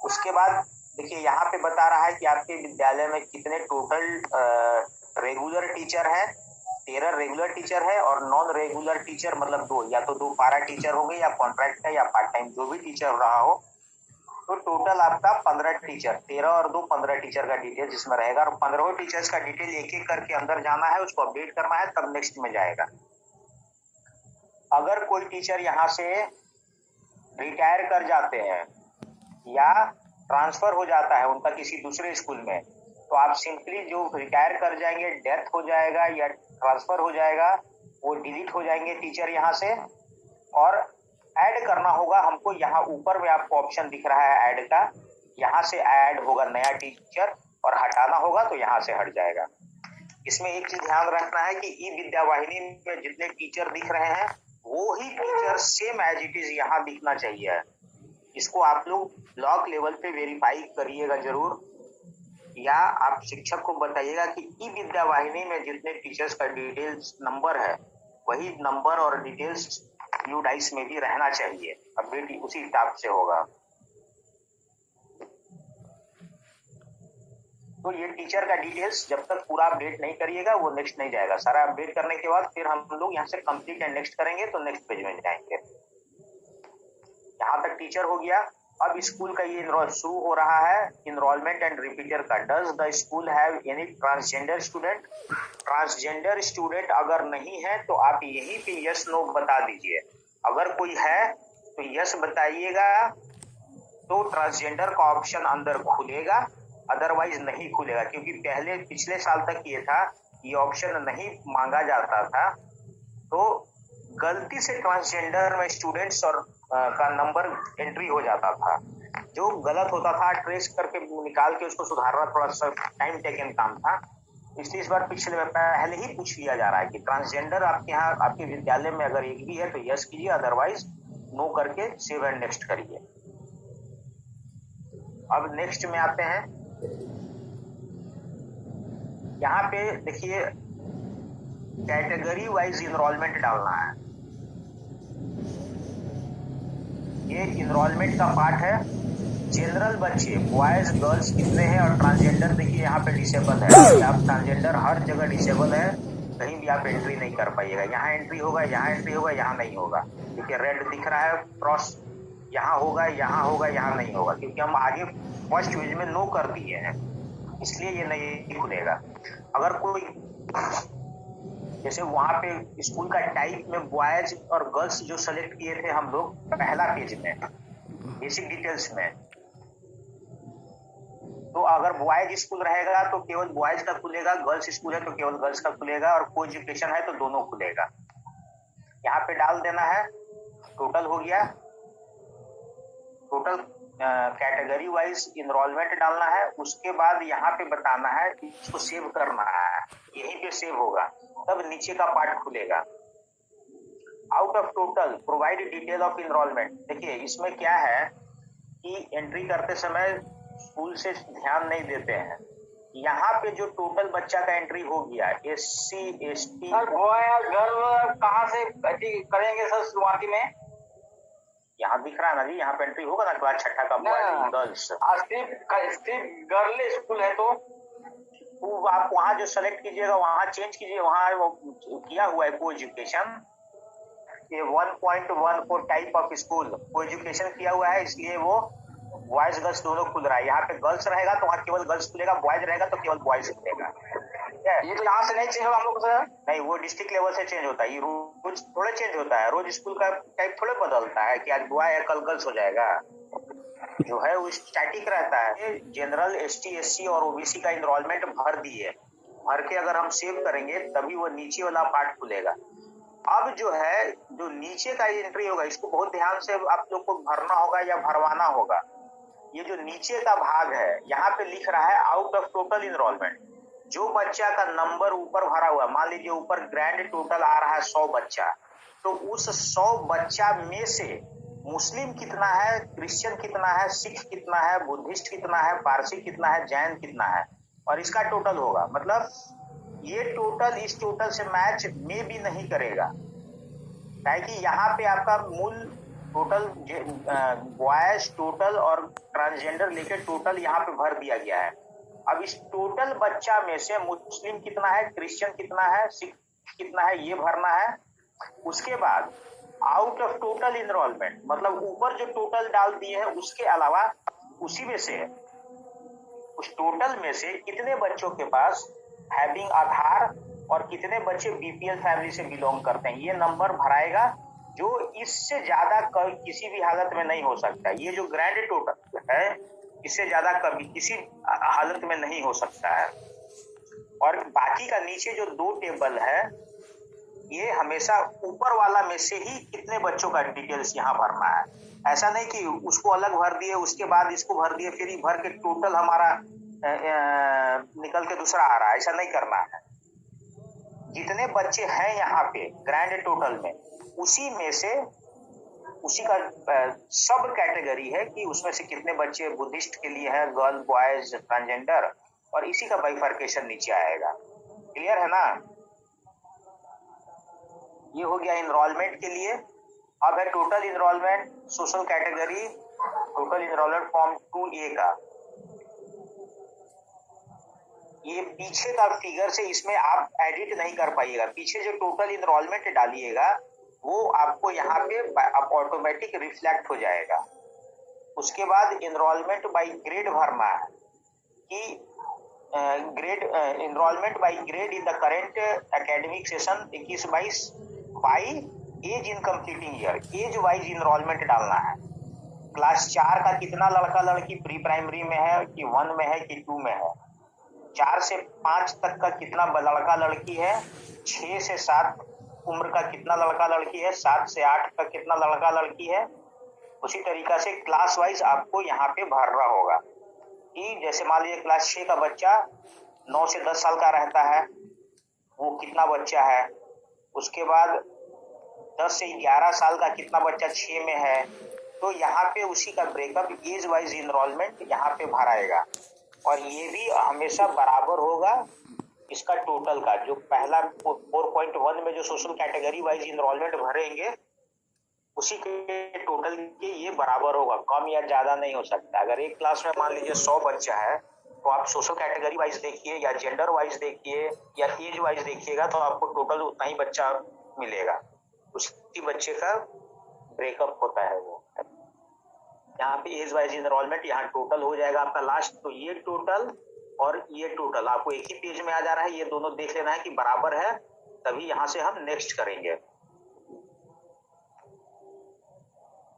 S1: उसके बाद देखिए यहाँ पे बता रहा है कि आपके विद्यालय में कितने टोटल रेगुलर टीचर हैं। 13 रेगुलर टीचर है और नॉन रेगुलर टीचर मतलब 2, या तो 2 पारा टीचर होंगे या कॉन्ट्रैक्ट है या पार्ट टाइम जो भी टीचर रहा हो। तो टोटल आपका 15 टीचर, 13 और 2 15 टीचर का डिटेल जिसमें रहेगा और 15 टीचर्स का डिटेल एक एक करके अंदर जाना है, उसको अपडेट करना है, तब नेक्स्ट में जाएगा। अगर कोई टीचर यहाँ से रिटायर कर जाते हैं या ट्रांसफर हो जाता है उनका किसी दूसरे स्कूल में, तो आप सिंपली जो रिटायर कर जाएंगे, डेथ हो जाएगा या ट्रांसफर हो जाएगा, वो डिलीट हो जाएंगे टीचर यहाँ से, और ऐड करना होगा हमको। यहाँ ऊपर में आपको ऑप्शन दिख रहा है ऐड का, यहाँ से ऐड होगा नया टीचर और हटाना होगा तो यहाँ से हट जाएगा। इसमें एक चीज ध्यान रखना है कि ई विद्या वाहिनी में जितने टीचर दिख रहे हैं वो ही teacher same as it is यहाँ दिखना चाहिए। इसको आप लोग ब्लॉक लेवल पे वेरीफाई करिएगा जरूर, या आप शिक्षक को बताइएगा कि ई विद्या वाहिनी में जितने टीचर्स का डिटेल्स नंबर है वही नंबर और डिटेल्स यू डाइस में भी रहना चाहिए। अपडेट उसी हिसाब से होगा। तो ये टीचर का डिटेल्स जब तक पूरा अपडेट नहीं करिएगा वो नेक्स्ट नहीं जाएगा। सारा अपडेट करने के बाद फिर हम लोग यहाँ से कंप्लीट एंड नेक्स्ट करेंगे तो नेक्स्ट पेज में जाएंगे। यहाँ तक टीचर हो गया। अब स्कूल का ये शुरू हो रहा है इनरोलमेंट एंड रिपीटर का। Does the school have any transgender student? Transgender student अगर नहीं है तो आप यहीं पे यस नो बता दीजिए। अगर कोई है तो यस बताइएगा तो ट्रांसजेंडर का ऑप्शन अंदर खुलेगा, अदरवाइज नहीं खुलेगा, क्योंकि पहले पिछले साल तक ये था, ये ऑप्शन नहीं मांगा जाता था। तो गलती से ट्रांसजेंडर में स्टूडेंट्स और का नंबर एंट्री हो जाता था। जो गलत होता था ट्रेस करके निकाल के उसको सुधारना थोड़ा सा टाइम टेकन काम था, इसलिए इस बार पिछले में पहले ही पूछ लिया जा रहा है कि ट्रांसजेंडर आपके यहाँ आपके विद्यालय में अगर एक भी है तो यस कीजिए, अदरवाइज नो करके सेव एंड नेक्स्ट करिए। अब नेक्स्ट में आते हैं। यहाँ पे देखिए कैटेगरी वाइज इनरोलमेंट डालना है। ये इनरोलमेंट का पार्ट है। जनरल बच्चे बॉयज गर्ल्स कितने हैं और ट्रांसजेंडर देखिए यहाँ पे डिसेबल है। आप ट्रांसजेंडर हर जगह डिसेबल है, कहीं भी आप एंट्री नहीं कर पाइएगा। यहाँ एंट्री होगा, यहाँ एंट्री होगा, यहाँ नहीं होगा। देखिए रेड दिख रहा है क्रॉस, यहाँ होगा, यहाँ होगा, यहाँ नहीं होगा, क्योंकि हम आगे फर्स्ट यूज में नो कर दिए हैं, इसलिए ये नहीं खुलेगा। अगर कोई जैसे वहां पे स्कूल का टाइप में बॉयज और गर्ल्स जो सेलेक्ट किए थे हम लोग पहला पेज में बेसिक डिटेल्स में, तो अगर बॉयज स्कूल रहेगा तो केवल बॉयज का खुलेगा, गर्ल्स स्कूल है तो केवल गर्ल्स का खुलेगा, और को एजुकेशन है तो दोनों खुलेगा। यहाँ पे डाल देना है। टोटल हो गया, टोटल कैटेगरी वाइज इनरोलमेंट डालना है। उसके बाद यहाँ पे बताना है कि इसको सेव करना है, यहीं पे सेव होगा, तब नीचे का पार्ट खुलेगा। Out of total provide detail of enrolment. देखिए इसमें क्या है कि एंट्री करते समय स्कूल से ध्यान नहीं देते हैं। यहाँ पे जो टोटल बच्चा का एंट्री हो गया SC ST
S2: बॉय और गर्ल कहाँ से करेंगे सर शुरुआती में?
S1: यहाँ दिख रहा है ना जी, यहाँ पे एंट्री होगा ना क्लास छठा का बॉयज गर्ल्स।
S2: सिर्फ गर्ल स्कूल है तो
S1: आप वहाँ जो सेलेक्ट कीजिएगा वहाँ चेंज कीजिए, वहाँ किया हुआ है को एजुकेशन, ये 1.14 टाइप ऑफ स्कूल को एजुकेशन किया हुआ है, इसलिए वो बॉयज गर्ल्स दोनों खुल रहा है। यहाँ पे गर्ल्स रहेगा तो वहाँ केवल गर्ल्स खुलेगा, बॉयज रहेगा तो केवल बॉयज खुलेगा।
S2: ये तो यहाँ से नहीं चेंज होगा हम लोग सर?
S1: नहीं, वो डिस्ट्रिक्ट लेवल से चेंज होता है। ये रोज थोड़ा चेंज होता है, रोज स्कूल का टाइप थोड़ा बदलता है कि आज बॉय है कल गर्ल्स हो जाएगा। जो है वो स्टैटिक रहता है। जनरल ST SC और OBC का इनरोलमेंट भर दिए, भर के अगर हम सेव करेंगे तभी वो नीचे वाला पार्ट खुलेगा। अब जो है जो नीचे का एंट्री होगा इसको बहुत ध्यान से आप लोग को भरना होगा या भरवाना होगा। ये जो नीचे का भाग है यहाँ पे लिख रहा है आउट ऑफ टोटल इनरोलमेंट। जो बच्चा का नंबर ऊपर भरा हुआ, मान लीजिए ऊपर ग्रैंड टोटल आ रहा है 100 बच्चा, तो उस 100 बच्चा में से मुस्लिम कितना है, क्रिश्चियन कितना है, सिख कितना है, बुद्धिस्ट कितना है, पारसी कितना है, जैन कितना है, और इसका टोटल होगा। मतलब ये टोटल इस टोटल से मैच में भी नहीं करेगा, ताकि यहाँ पे आपका मूल टोटल बॉयज टोटल और ट्रांसजेंडर लेके टोटल यहाँ पे भर दिया गया है। अब इस टोटल बच्चा में से मुस्लिम कितना है, क्रिश्चियन कितना है, सिख कितना है, ये भरना है। उसके बाद आउट ऑफ टोटल इनरोलमेंट, मतलब ऊपर जो टोटल डाल दिए हैं उसके अलावा उसी में से उस टोटल में से कितने बच्चों के पास हैविंग आधार और कितने बच्चे BPL फैमिली से बिलोंग करते हैं, ये नंबर भराएगा, जो इससे ज्यादा किसी भी हालत में नहीं हो सकता। ये जो ग्रैंड टोटल है इससे ज्यादा कभी किसी हालत में नहीं हो सकता है। और बाकी का नीचे जो 2 टेबल है ये हमेशा ऊपर वाला में से ही कितने बच्चों का डिटेल्स यहाँ भरना है। ऐसा नहीं कि उसको अलग भर दिए उसके बाद इसको भर दिए फिर भर के टोटल हमारा निकल के दूसरा आ रहा है, ऐसा नहीं करना है। जितने बच्चे हैं यहाँ पे ग्रैंड टोटल में उसी में से उसी का सब कैटेगरी है कि उसमें से कितने बच्चे बुद्धिस्ट के लिए है, गर्ल बॉयज ट्रांसजेंडर, और इसी का बाइफर्केशन नीचे आएगा। क्लियर है ना? ये हो गया इनरोलमेंट के लिए। अब है total enrolment social category, total enrolment form 2A का। ये पीछे का फिगर से इसमें आप एडिट नहीं कर पाइएगा। पीछे जो टोटल इनरोलमेंट डालिएगा वो आपको यहाँ पे ऑटोमेटिक रिफ्लेक्ट हो जाएगा। उसके बाद इनरोलमेंट बाय ग्रेड भरना है कि grade enrolment by grade in the current academic session 21-22 by age in completing year, age wise enrolment डालना है। क्लास 4 का कितना लड़का लड़की प्री प्राइमरी में है कि 1 में है कि 2 में है, 4 से 5 तक का कितना लड़का लड़की है, 6 से 7 उम्र का कितना लड़का लड़की है, 7 से 8 का कितना लड़का लड़की है, उसी तरीका से क्लास वाइज आपको यहाँ पे भरना होगा कि जैसे मान लीजिए क्लास 6 का बच्चा 9 से 10 साल का रहता है, वो कितना बच्चा है। उसके बाद 10 से 11 साल का कितना बच्चा 6 में है, तो यहाँ पे उसी का ब्रेकअप एज वाइज इनरोलमेंट यहाँ पे भराएगा। और ये भी हमेशा बराबर होगा इसका टोटल का, जो पहला 4.1 में जो सोशल कैटेगरी वाइज इनरोलमेंट भरेंगे उसी के टोटल के ये बराबर होगा, कम या ज्यादा नहीं हो सकता। अगर एक क्लास में मान लीजिए 100 बच्चा है तो आप सोशल कैटेगरी वाइज देखिए या जेंडर वाइज देखिए या एज वाइज देखिएगा तो आपको टोटल उतना ही बच्चा मिलेगा, उसी बच्चे का ब्रेकअप होता है वो। यहाँ पे एज वाइज इनरोलमेंट यहाँ टोटल हो जाएगा आपका लास्ट। तो ये टोटल और ये टोटल आपको एक ही पेज में आ जा रहा है, ये दोनों देख लेना है कि बराबर है, तभी यहाँ से हम नेक्स्ट करेंगे।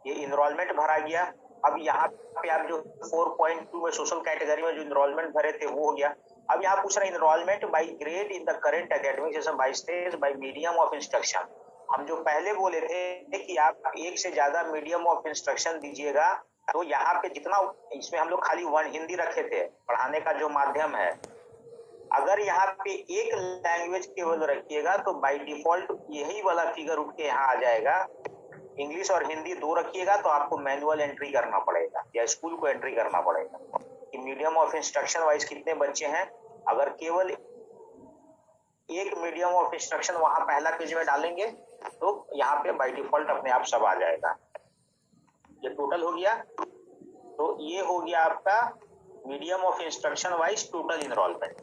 S1: ये इनरोलमेंट भरा गया। अब यहाँ पे आप जो 4.2 में सोशल कैटेगरी में जो इनरोलमेंट भरे थे वो हो गया। अब यहाँ पूछ रहा है enrolment by grade in the current academic session by stage by medium of instruction. हम जो पहले बोले थे कि आप एक से ज्यादा मीडियम ऑफ इंस्ट्रक्शन दीजिएगा, तो यहाँ पे जितना इसमें हम लोग खाली वन हिंदी रखे थे पढ़ाने का जो माध्यम है, अगर यहाँ पे एक लैंग्वेज केवल रखिएगा तो बाय डिफॉल्ट यही वाला फिगर उठ के यहाँ आ जाएगा। इंग्लिश और हिंदी दो रखिएगा तो आपको मैनुअल एंट्री करना पड़ेगा या स्कूल को एंट्री करना पड़ेगा कि मीडियम ऑफ इंस्ट्रक्शन वाइज कितने बच्चे हैं। अगर केवल एक मीडियम ऑफ इंस्ट्रक्शन वहां पहला पेज में डालेंगे तो यहाँ पे बाय डिफॉल्ट अपने आप सब आ जाएगा। ये टोटल हो गया। तो ये हो गया आपका medium of instruction wise total enrolment,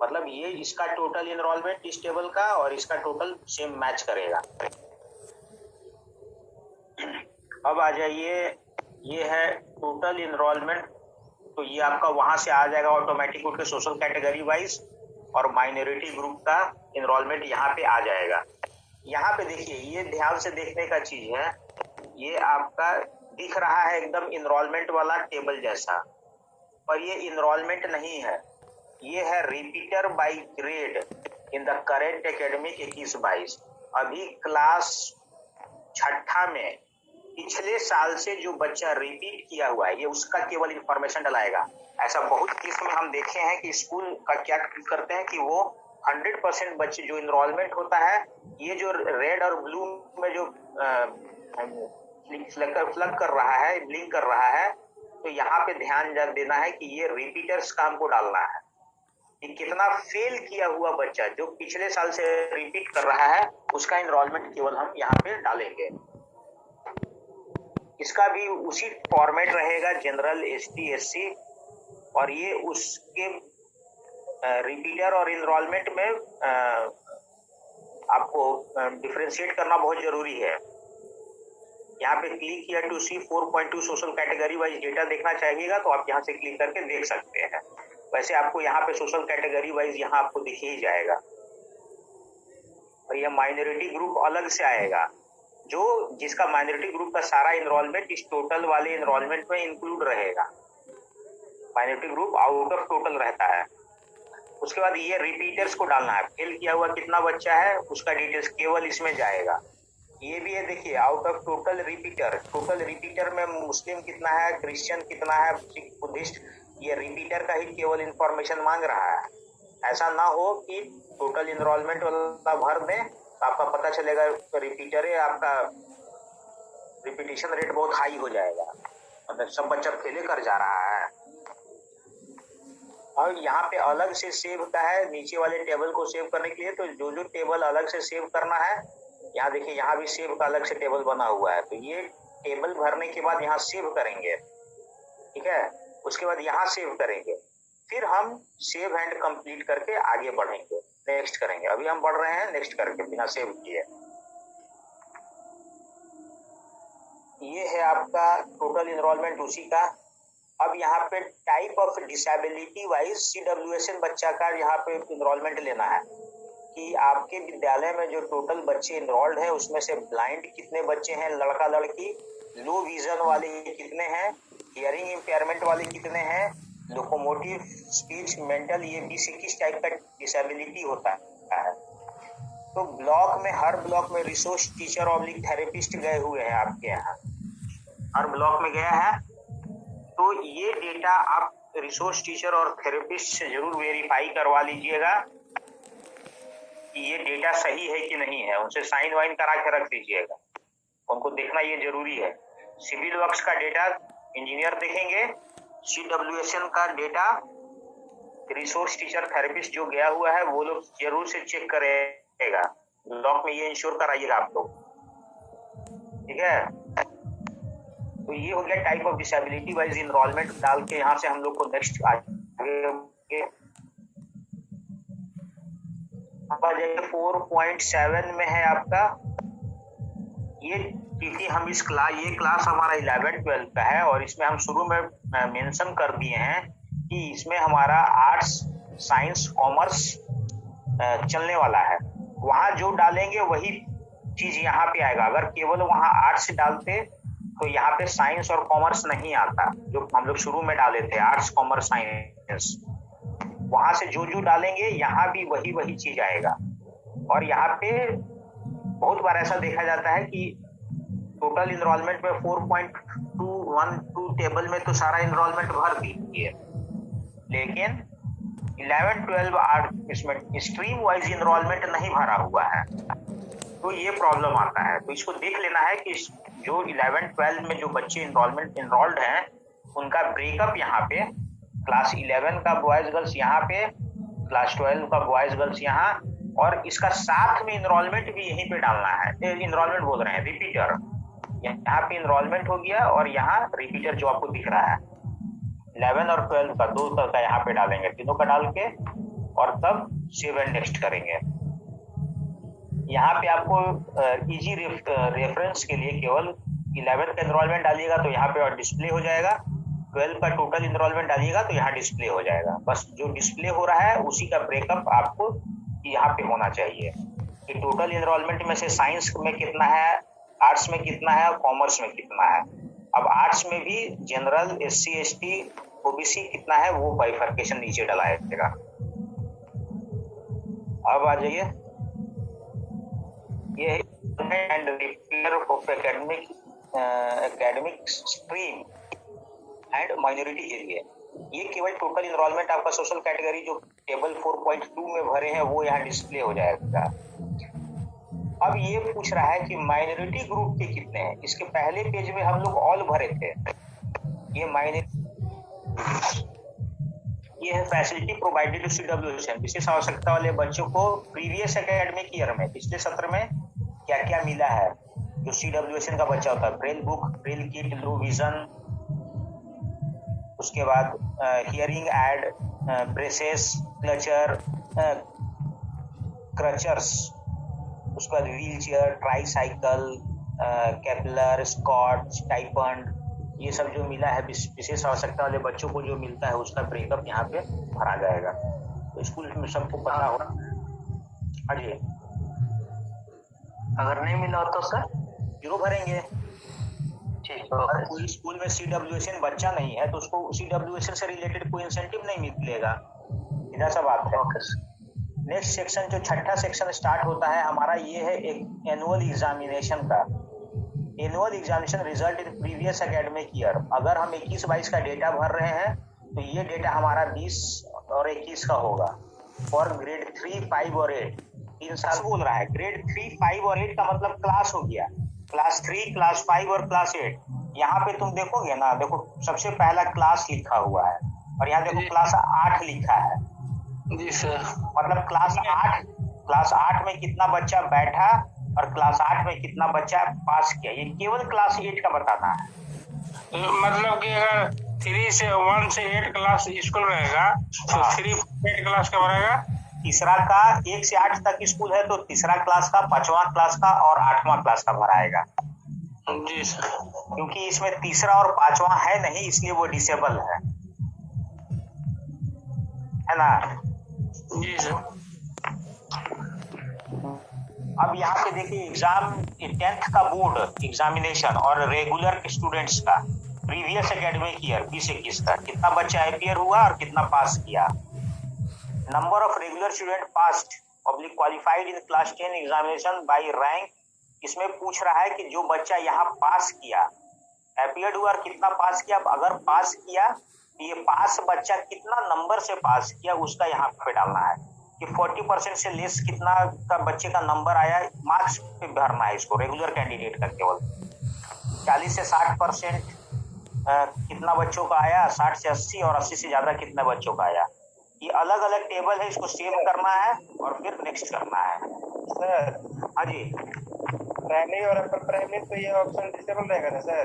S1: मतलब ये इसका टोटल इनरोलमेंट इस टेबल का और इसका टोटल सेम मैच करेगा। अब आ जाइए, ये है टोटल इनरोलमेंट। तो ये आपका वहां से आ जाएगा ऑटोमेटिक उठ के सोशल कैटेगरी वाइज और माइनॉरिटी ग्रुप का इनरोलमेंट यहाँ पे आ जाएगा। यहाँ पे देखिए, ये ध्यान से देखने का चीज है, ये आपका दिख रहा है एकदम इनरोलमेंट वाला टेबल जैसा, पर ये इनरोलमेंट नहीं है, ये है repeater by grade in the current academic 21-22। अभी क्लास 6 में पिछले साल से जो बच्चा रिपीट किया हुआ है ये उसका केवल इंफॉर्मेशन डलाएगा। ऐसा बहुत केस में हम देखे हैं कि स्कूल का क्या करते हैं कि वो 100% बच्चे जो इनरोलमेंट होता है, ये जो रेड और ब्लू में जो फ्लग कर रहा है, ब्लिंक कर रहा है, तो यहाँ पे ध्यान देना है कि ये रिपीटर्स का हमको डालना है कि कितना फेल किया हुआ बच्चा जो पिछले साल से रिपीट कर रहा है उसका इनरोलमेंट केवल हम यहाँ पे डालेंगे। इसका भी उसी फॉर्मेट रहेगा, जनरल, एसटी, एससी, और ये उसके रिपीटर और इनरोलमेंट में आपको डिफरेंशिएट करना बहुत जरूरी है। यहाँ पे क्लिक किया to see 4.2 social category wise data देखना चाहिएगा तो आप यहाँ से क्लिक करके देख सकते हैं। वैसे आपको यहाँ पे सोशल कैटेगरी वाइज यहाँ आपको दिख ही जाएगा। और यह माइनॉरिटी ग्रुप अलग से आएगा, जो जिसका माइनॉरिटी ग्रुप का सारा इनरोलमेंट इस टोटल वाले इनरोलमेंट में इंक्लूड रहेगा। Minority group out of total रहता है। उसके बाद ये रिपीटर्स को डालना है, फेल किया हुआ कितना बच्चा है उसका डिटेल्स केवल इसमें जाएगा। ये भी है, देखिए out of total repeater, total repeater में मुस्लिम कितना है, क्रिश्चियन कितना है, सिख, बुद्धिस्ट, ये रिपीटर का ही केवल इंफॉर्मेशन मांग रहा है। ऐसा ना हो कि टोटल इनरोलमेंट वाला भर दें तो आपका पता चलेगा रिपीटर है, आपका रिपीटिशन रेट बहुत हाई हो जाएगा, मतलब सब बच्चा फेले कर जा रहा है। और यहाँ पे अलग से सेव का है, नीचे वाले टेबल को सेव करने के लिए, तो जो जो टेबल अलग से सेव करना है, यहाँ देखिए यहाँ भी सेव का अलग से टेबल बना हुआ है, तो ये टेबल भरने के बाद यहाँ सेव करेंगे, ठीक है। उसके बाद यहाँ सेव करेंगे, फिर हम सेव एंड कंप्लीट करके आगे बढ़ेंगे, नेक्स्ट करेंगे। अभी हम बढ़ रहे हैं नेक्स्ट करके बिना सेव किए। ये है आपका टोटल इनरोलमेंट उसी का। अब यहाँ पे type of disability wise CWSN बच्चा का यहाँ पे इनरोलमेंट लेना है कि आपके विद्यालय में जो टोटल बच्चे इनरोल्ड हैं उसमें से ब्लाइंड कितने बच्चे हैं, लड़का लड़की, लो विजन वाले कितने हैं, हियरिंग इम्पेयरमेंट वाले कितने हैं, लोकोमोटिव, स्पीच, मेंटल, ये 20-21 टाइप का डिसेबिलिटी होता है। तो ब्लॉक में, हर ब्लॉक में रिसोर्स टीचर ऑब्लिक थेरेपिस्ट गए हुए हैं आपके यहाँ। हर ब्लॉक में गया है। तो ये डेटा आप रिसोर्स टीचर और थेरेपिस्ट से जरूर वेरीफाई करवा लीजिएगा कि ये डेटा सही है कि नहीं है। उनसे साइन वाइन करा के रख लीजिएगा, उनको देखना ये जरूरी है। सिविल वर्क्स का डेटा इंजीनियर देखेंगे, CWSN का डेटा रिसोर्स टीचर थेरेपिस्ट जो गया हुआ है वो लोग जरूर से चेक करेगा। ब्लॉक में ये इंश्योर कराइएगा आप लोग, ठीक है। तो ये हो गया type of disability wise enrolment डाल के। यहाँ से हम लोग को नेक्स्ट आगे 4.7 में है आपका ये, क्योंकि हम ये क्लास हमारा 11-12 का है और इसमें हम शुरू में मेंशन कर दिए हैं कि इसमें हमारा आर्ट्स, साइंस, कॉमर्स चलने वाला है। वहां जो डालेंगे वही चीज यहाँ पे आएगा। अगर केवल वहां आर्ट्स डालते तो यहाँ पे साइंस और कॉमर्स नहीं आता, जो हम लोग शुरू में डाले थे आर्ट्स, कॉमर्स, साइंस। वहां से जो डालेंगे यहाँ भी वही चीज आएगा। और यहाँ पे बहुत बार ऐसा देखा जाता है कि टोटल इनरोलमेंट में 4.212 टेबल में तो सारा इनरोलमेंट भर दिए, लेकिन 11-12 आर्ट इसमें स्ट्रीम वाइज इनरोलमेंट नहीं भरा हुआ है, तो ये प्रॉब्लम आता है। तो इसको देख लेना है कि जो 11-12 में जो बच्चे इनरोल्ड हैं उनका ब्रेकअप यहाँ पे, क्लास 11 का बॉयज गर्ल्स यहाँ पे, क्लास 12 का बॉयज गर्ल्स यहाँ, और इसका साथ में इनरोलमेंट भी यहीं पे डालना है। इनरोलमेंट बोल रहे हैं, रिपीटर। यहाँ पे इनरोलमेंट हो गया और यहाँ रिपीटर जो आपको दिख रहा है 11 और 12 का, 2 का यहाँ पे डालेंगे, तीनों का डाल के और तब सेव एंड नेक्स्ट करेंगे। यहाँ पे आपको इजी रेफरेंस के लिए केवल 11 का इनरोलमेंट डालिएगा तो यहाँ पे और डिस्प्ले हो जाएगा, 12 का टोटल इनरोलमेंट डालिएगा तो यहाँ डिस्प्ले हो जाएगा। बस जो डिस्प्ले हो रहा है उसी का ब्रेकअप आपको यहाँ पे होना चाहिए कि टोटल इनरोलमेंट में से साइंस में कितना है, आर्ट्स में कितना है और कॉमर्स में कितना है। अब आर्ट्स में भी जनरल, SC, ST, OBC कितना है वो बाइफर्केशन नीचे डलाएगा। अब आ जाइए, ये and repair of academic stream and minority area. ये केवल टोटल इनरोलमेंट आपका सोशल कैटेगरी जो टेबल 4.2 में भरे हैं वो यहाँ डिस्प्ले हो जाएगा। अब ये पूछ रहा है कि माइनॉरिटी ग्रुप के कितने हैं। इसके पहले पेज में हम लोग ऑल भरे थे। ये है फैसिलिटी प्रोवाइडेड टू CWSN, विशेष आवश्यकता वाले बच्चों को प्रीवियस एकेडमिक ईयर में, पिछले सत्र में क्या क्या मिला है। जो CWSN का बच्चा होता है, braille book, braille kit, low vision, उसके बाद हियरिंग एड, ब्रेसेस, क्रचर्स, उसके बाद wheel chair, tricycle, caliper, escort, stipend, ये सब जो मिला है विशेष आवश्यकता वाले बच्चों को जो मिलता है उसका ब्रेकअप यहाँ पे भरा जाएगा। तो स्कूल में सबको पता होगा। अजय,
S3: अगर नहीं मिला तो सर
S1: जीरो भरेंगे।
S3: ठीक
S1: अगर कोई स्कूल में CWSN बच्चा नहीं है तो उसको CWSN से रिलेटेड कोई इंसेंटिव नहीं मिलेगा। इधर सा बात है। नेक्स्ट सेक्शन जो छठा सेक्शन स्टार्ट होता है हमारा, ये है एक एनुअल एग्जामिनेशन का। Annual examination result in previous academic year. अगर हम 21-22 का डेटा भर रहे हैं तो ये डेटा हमारा 20 और 21 का होगा। फॉर ग्रेड 3, 5 और 8 3 साल बोल रहा है। ग्रेड 3, 5 और 8 का मतलब क्लास हो गया, क्लास 3, क्लास 5 और क्लास 8। यहाँ पे तुम देखोगे ना, देखो सबसे पहला क्लास लिखा हुआ है और यहाँ देखो क्लास 8 लिखा है।
S3: जी सर।
S1: मतलब क्लास 8 में कितना बच्चा बैठा और क्लास 8 में कितना बच्चा पास किया, ये केवल क्लास 8 का बताना है।
S4: मतलब कि अगर 1 से 8 क्लास स्कूल रहेगा तो 3 8 क्लास का भरेगा।
S1: तीसरा का 1 से 8 तक स्कूल है तो तीसरा क्लास का, 5वां क्लास का और 8वां क्लास का भराएगा।
S4: जी सर।
S1: क्योंकि इसमें तीसरा और 5वां है नहीं, इसलिए वो डिसेबल है ना।
S4: जी सर।
S1: अब यहाँ पे देखिए एग्जाम 10th का बोर्ड एग्जामिनेशन और रेगुलर स्टूडेंट्स का प्रीवियस एकेडमिक ईयर 20-21 का कितना बच्चा अपियर हुआ और कितना पास किया। Number of regular student passed public qualified in class 10 examination by rank. इसमें पूछ रहा है कि जो बच्चा यहाँ पास किया अपीयर्ड हुआ और कितना पास किया। अगर पास किया तो ये पास बच्चा कितना नंबर से पास किया उसका यहाँ पे डालना है कि 40% से लेस कितना का बच्चे का नंबर आया, मार्क्स पे भरना है इसको, रेगुलर कैंडिडेट का केवल। 40 से 60% कितना बच्चों का आया, 60 से 80 और 80 से ज्यादा कितना बच्चों का आया। ये अलग अलग टेबल है, इसको सेव करना है और फिर नेक्स्ट करना है।
S3: सर
S1: हाँ जी,
S3: प्राइमरी और अपर प्राइमरी तो ये ऑप्शन डिसेबल रहेगा ना सर?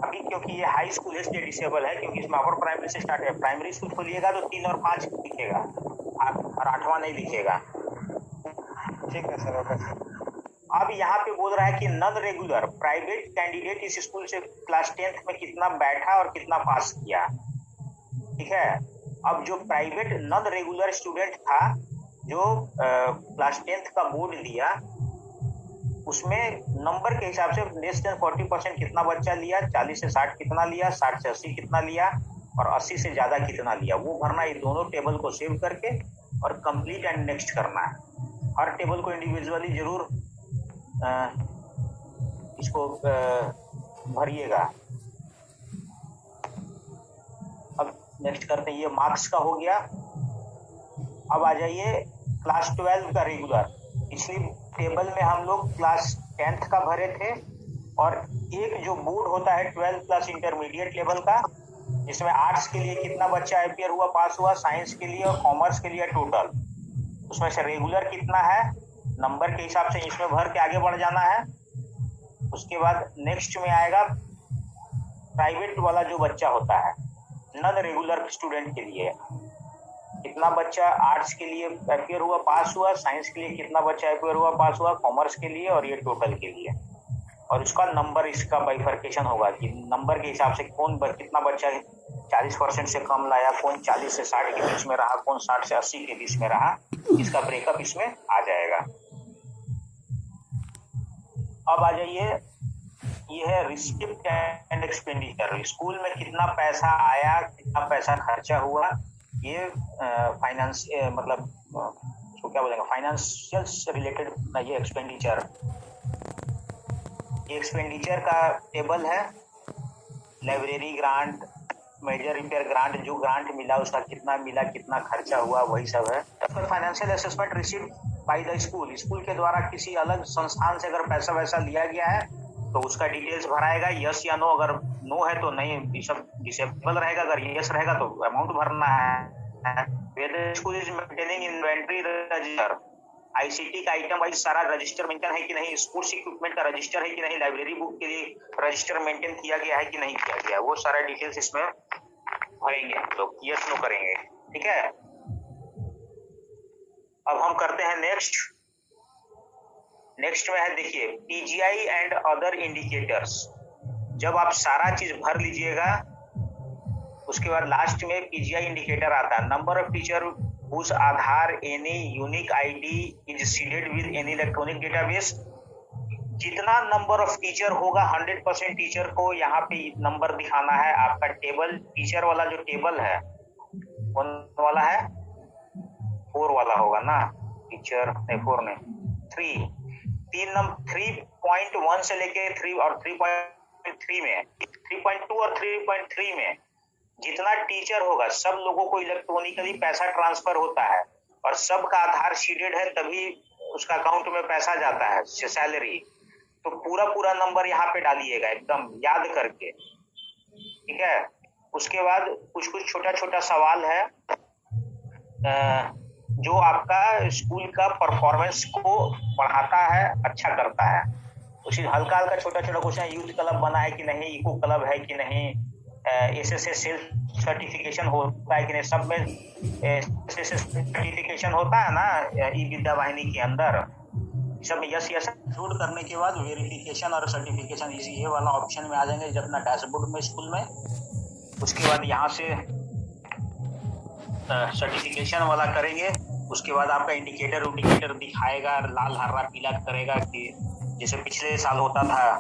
S1: अभी क्योंकि ये हाई स्कूल है इसलिए डिसेबल है, क्योंकि इसमें अपर प्राइमरी से स्टार्ट है। प्राइमरी स्कूल खोलिएगा तो 3 और 5 लिखेगा और 8वां नहीं लिखेगा।
S3: ठीक है सर, ओके सर।
S1: अब यहाँ पे बोल रहा है कि नॉन रेगुलर प्राइवेट कैंडिडेट इस स्कूल से क्लास 10th में कितना बैठा और कितना पास किया। ठीक है, अब जो प्राइवेट नॉन रेगुलर स्टूडेंट था जो क्लास 10th का बोर्ड दिया, उसमें नंबर के हिसाब से लेस देन 40% कितना बच्चा लिया, 40 से 60 कितना लिया, 60 से 80 कितना लिया और 80 से ज्यादा कितना लिया, वो भरना। ये दोनों टेबल को सेव करके और कंप्लीट एंड नेक्स्ट करना है। हर टेबल को इंडिविजुअली जरूर इसको भरिएगा। अब नेक्स्ट करते हैं, ये मार्क्स का हो गया। अब आ जाइए क्लास 12 का रेगुलर। पिछली टेबल में हम लोग क्लास 10th का भरे थे और एक जो बोर्ड होता है 12 प्लस इंटरमीडिएट लेवल का, जिसमें आर्ट्स के लिए कितना बच्चा अपीयर हुआ, पास हुआ, साइंस के लिए और कॉमर्स के लिए टोटल, उसमें से रेगुलर कितना है नंबर के हिसाब से इसमें भर के आगे बढ़ जाना है। उसके बाद नेक्स्ट में आएगा प्राइवेट वाला जो बच्चा होता है नॉन रेगुलर स्टूडेंट के लिए, कितना बच्चा आर्ट्स के लिए अपीयर हुआ, पास हुआ, साइंस के लिए कितना बच्चा अपीयर हुआ, पास हुआ, कॉमर्स के लिए और ये टोटल के लिए। और उसका नंबर, इसका बाइफर्केशन होगा कि नंबर के हिसाब से कितना बच्चा 40% से कम लाया, कौन 40 से 60 के बीच में रहा, कौन 60 से 80 के बीच में रहा, इसका ब्रेकअप इसमें आ जाएगा। अब आ जाइए, ये है रिसिप्ट एंड एक्सपेंडिचर। स्कूल में कितना पैसा आया, कितना पैसा खर्चा हुआ, ये फाइनेंस मतलब इसको क्या बोलेंगे, फाइनेंशियल से रिलेटेड ये एक्सपेंडिचर। ये एक्सपेंडिचर का टेबल है। Library grant, major repair grant, जो ग्रांट मिला उसका कितना मिला, कितना खर्चा हुआ, वही सब है। फिर financial assessment received by the school. School के द्वारा किसी अलग संस्थान से अगर पैसा वैसा लिया गया है तो उसका डिटेल्स भराएगा, यस या नो। अगर नो है तो नहीं, सब डिसेबल रहेगा। अगर यस रहेगा तो अमाउंट भरना है। Whether school is maintaining inventory register, ICT का आइटम वाइज सारा रजिस्टर मेंटेन है कि नहीं, स्पोर्ट्स इक्विपमेंट का रजिस्टर है कि नहीं, लाइब्रेरी बुक के लिए रजिस्टर मेंटेन किया गया है कि नहीं किया गया, वो सारा डिटेल्स इसमें भरेंगे हम लोग, यस नो करेंगे। ठीक है, अब हम करते हैं नेक्स्ट में है, देखिए पीजीआई एंड अदर इंडिकेटर्स। जब आप सारा चीज भर लीजिएगा उसके बाद लास्ट में पीजीआई इंडिकेटर आता है, number of teacher whose Aadhaar any unique ID is seeded with any electronic database. जितना नंबर ऑफ टीचर होगा 100% टीचर को यहाँ पे नंबर दिखाना है। आपका टेबल, टीचर वाला जो टेबल है कौन वाला है, 4 वाला होगा ना, टीचर नहीं 4 नहीं 3.1 से लेके 3 और 3.3 में, 3.2 और 3.3 में जितना टीचर होगा सब लोगों को इलेक्ट्रॉनिकली पैसा ट्रांसफर होता है और सबका आधार सीडेड है तभी उसका अकाउंट में पैसा जाता है, सैलरी। तो पूरा नंबर यहाँ पे डालिएगा एकदम याद करके। ठीक है, उसके बाद कुछ छोटा सवाल है जो आपका स्कूल का परफॉर्मेंस को बढ़ाता है, अच्छा करता है। उसी हल्का छोटा क्वेश्चन, यूथ क्लब बना है कि नहीं, इको क्लब है कि नहीं, एसएसएस सेल्फ सर्टिफिकेशन होता है कि नहीं। सब में एसएसएस सर्टिफिकेशन होता है ना ई विद्या वाहिनी के अंदर, सब में यस इंक्लूड करने के बाद वेरिफिकेशन और सर्टिफिकेशन ये वाला ऑप्शन में आ जाएंगे जब अपना डैशबोर्ड में स्कूल में। उसके बाद यहाँ से सर्टिफिकेशन वाला करेंगे। उसके बाद आपका इंडिकेटर दिखाएगा, लाल हरा पीला करेगा कि जैसे पिछले साल होता था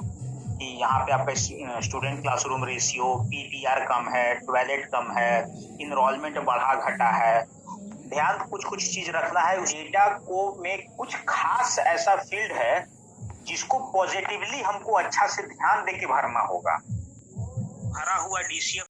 S1: कि यहाँ पे आपका स्टूडेंट क्लासरूम रेशियो, पीटीआर कम है, टॉयलेट कम है, इनरोलमेंट बढ़ा घटा है। ध्यान कुछ चीज रखना है। डेटा को में कुछ खास ऐसा फील्ड है जिसको पॉजिटिवली हमको अच्छा से ध्यान देके भरना होगा। भरा हुआ DCF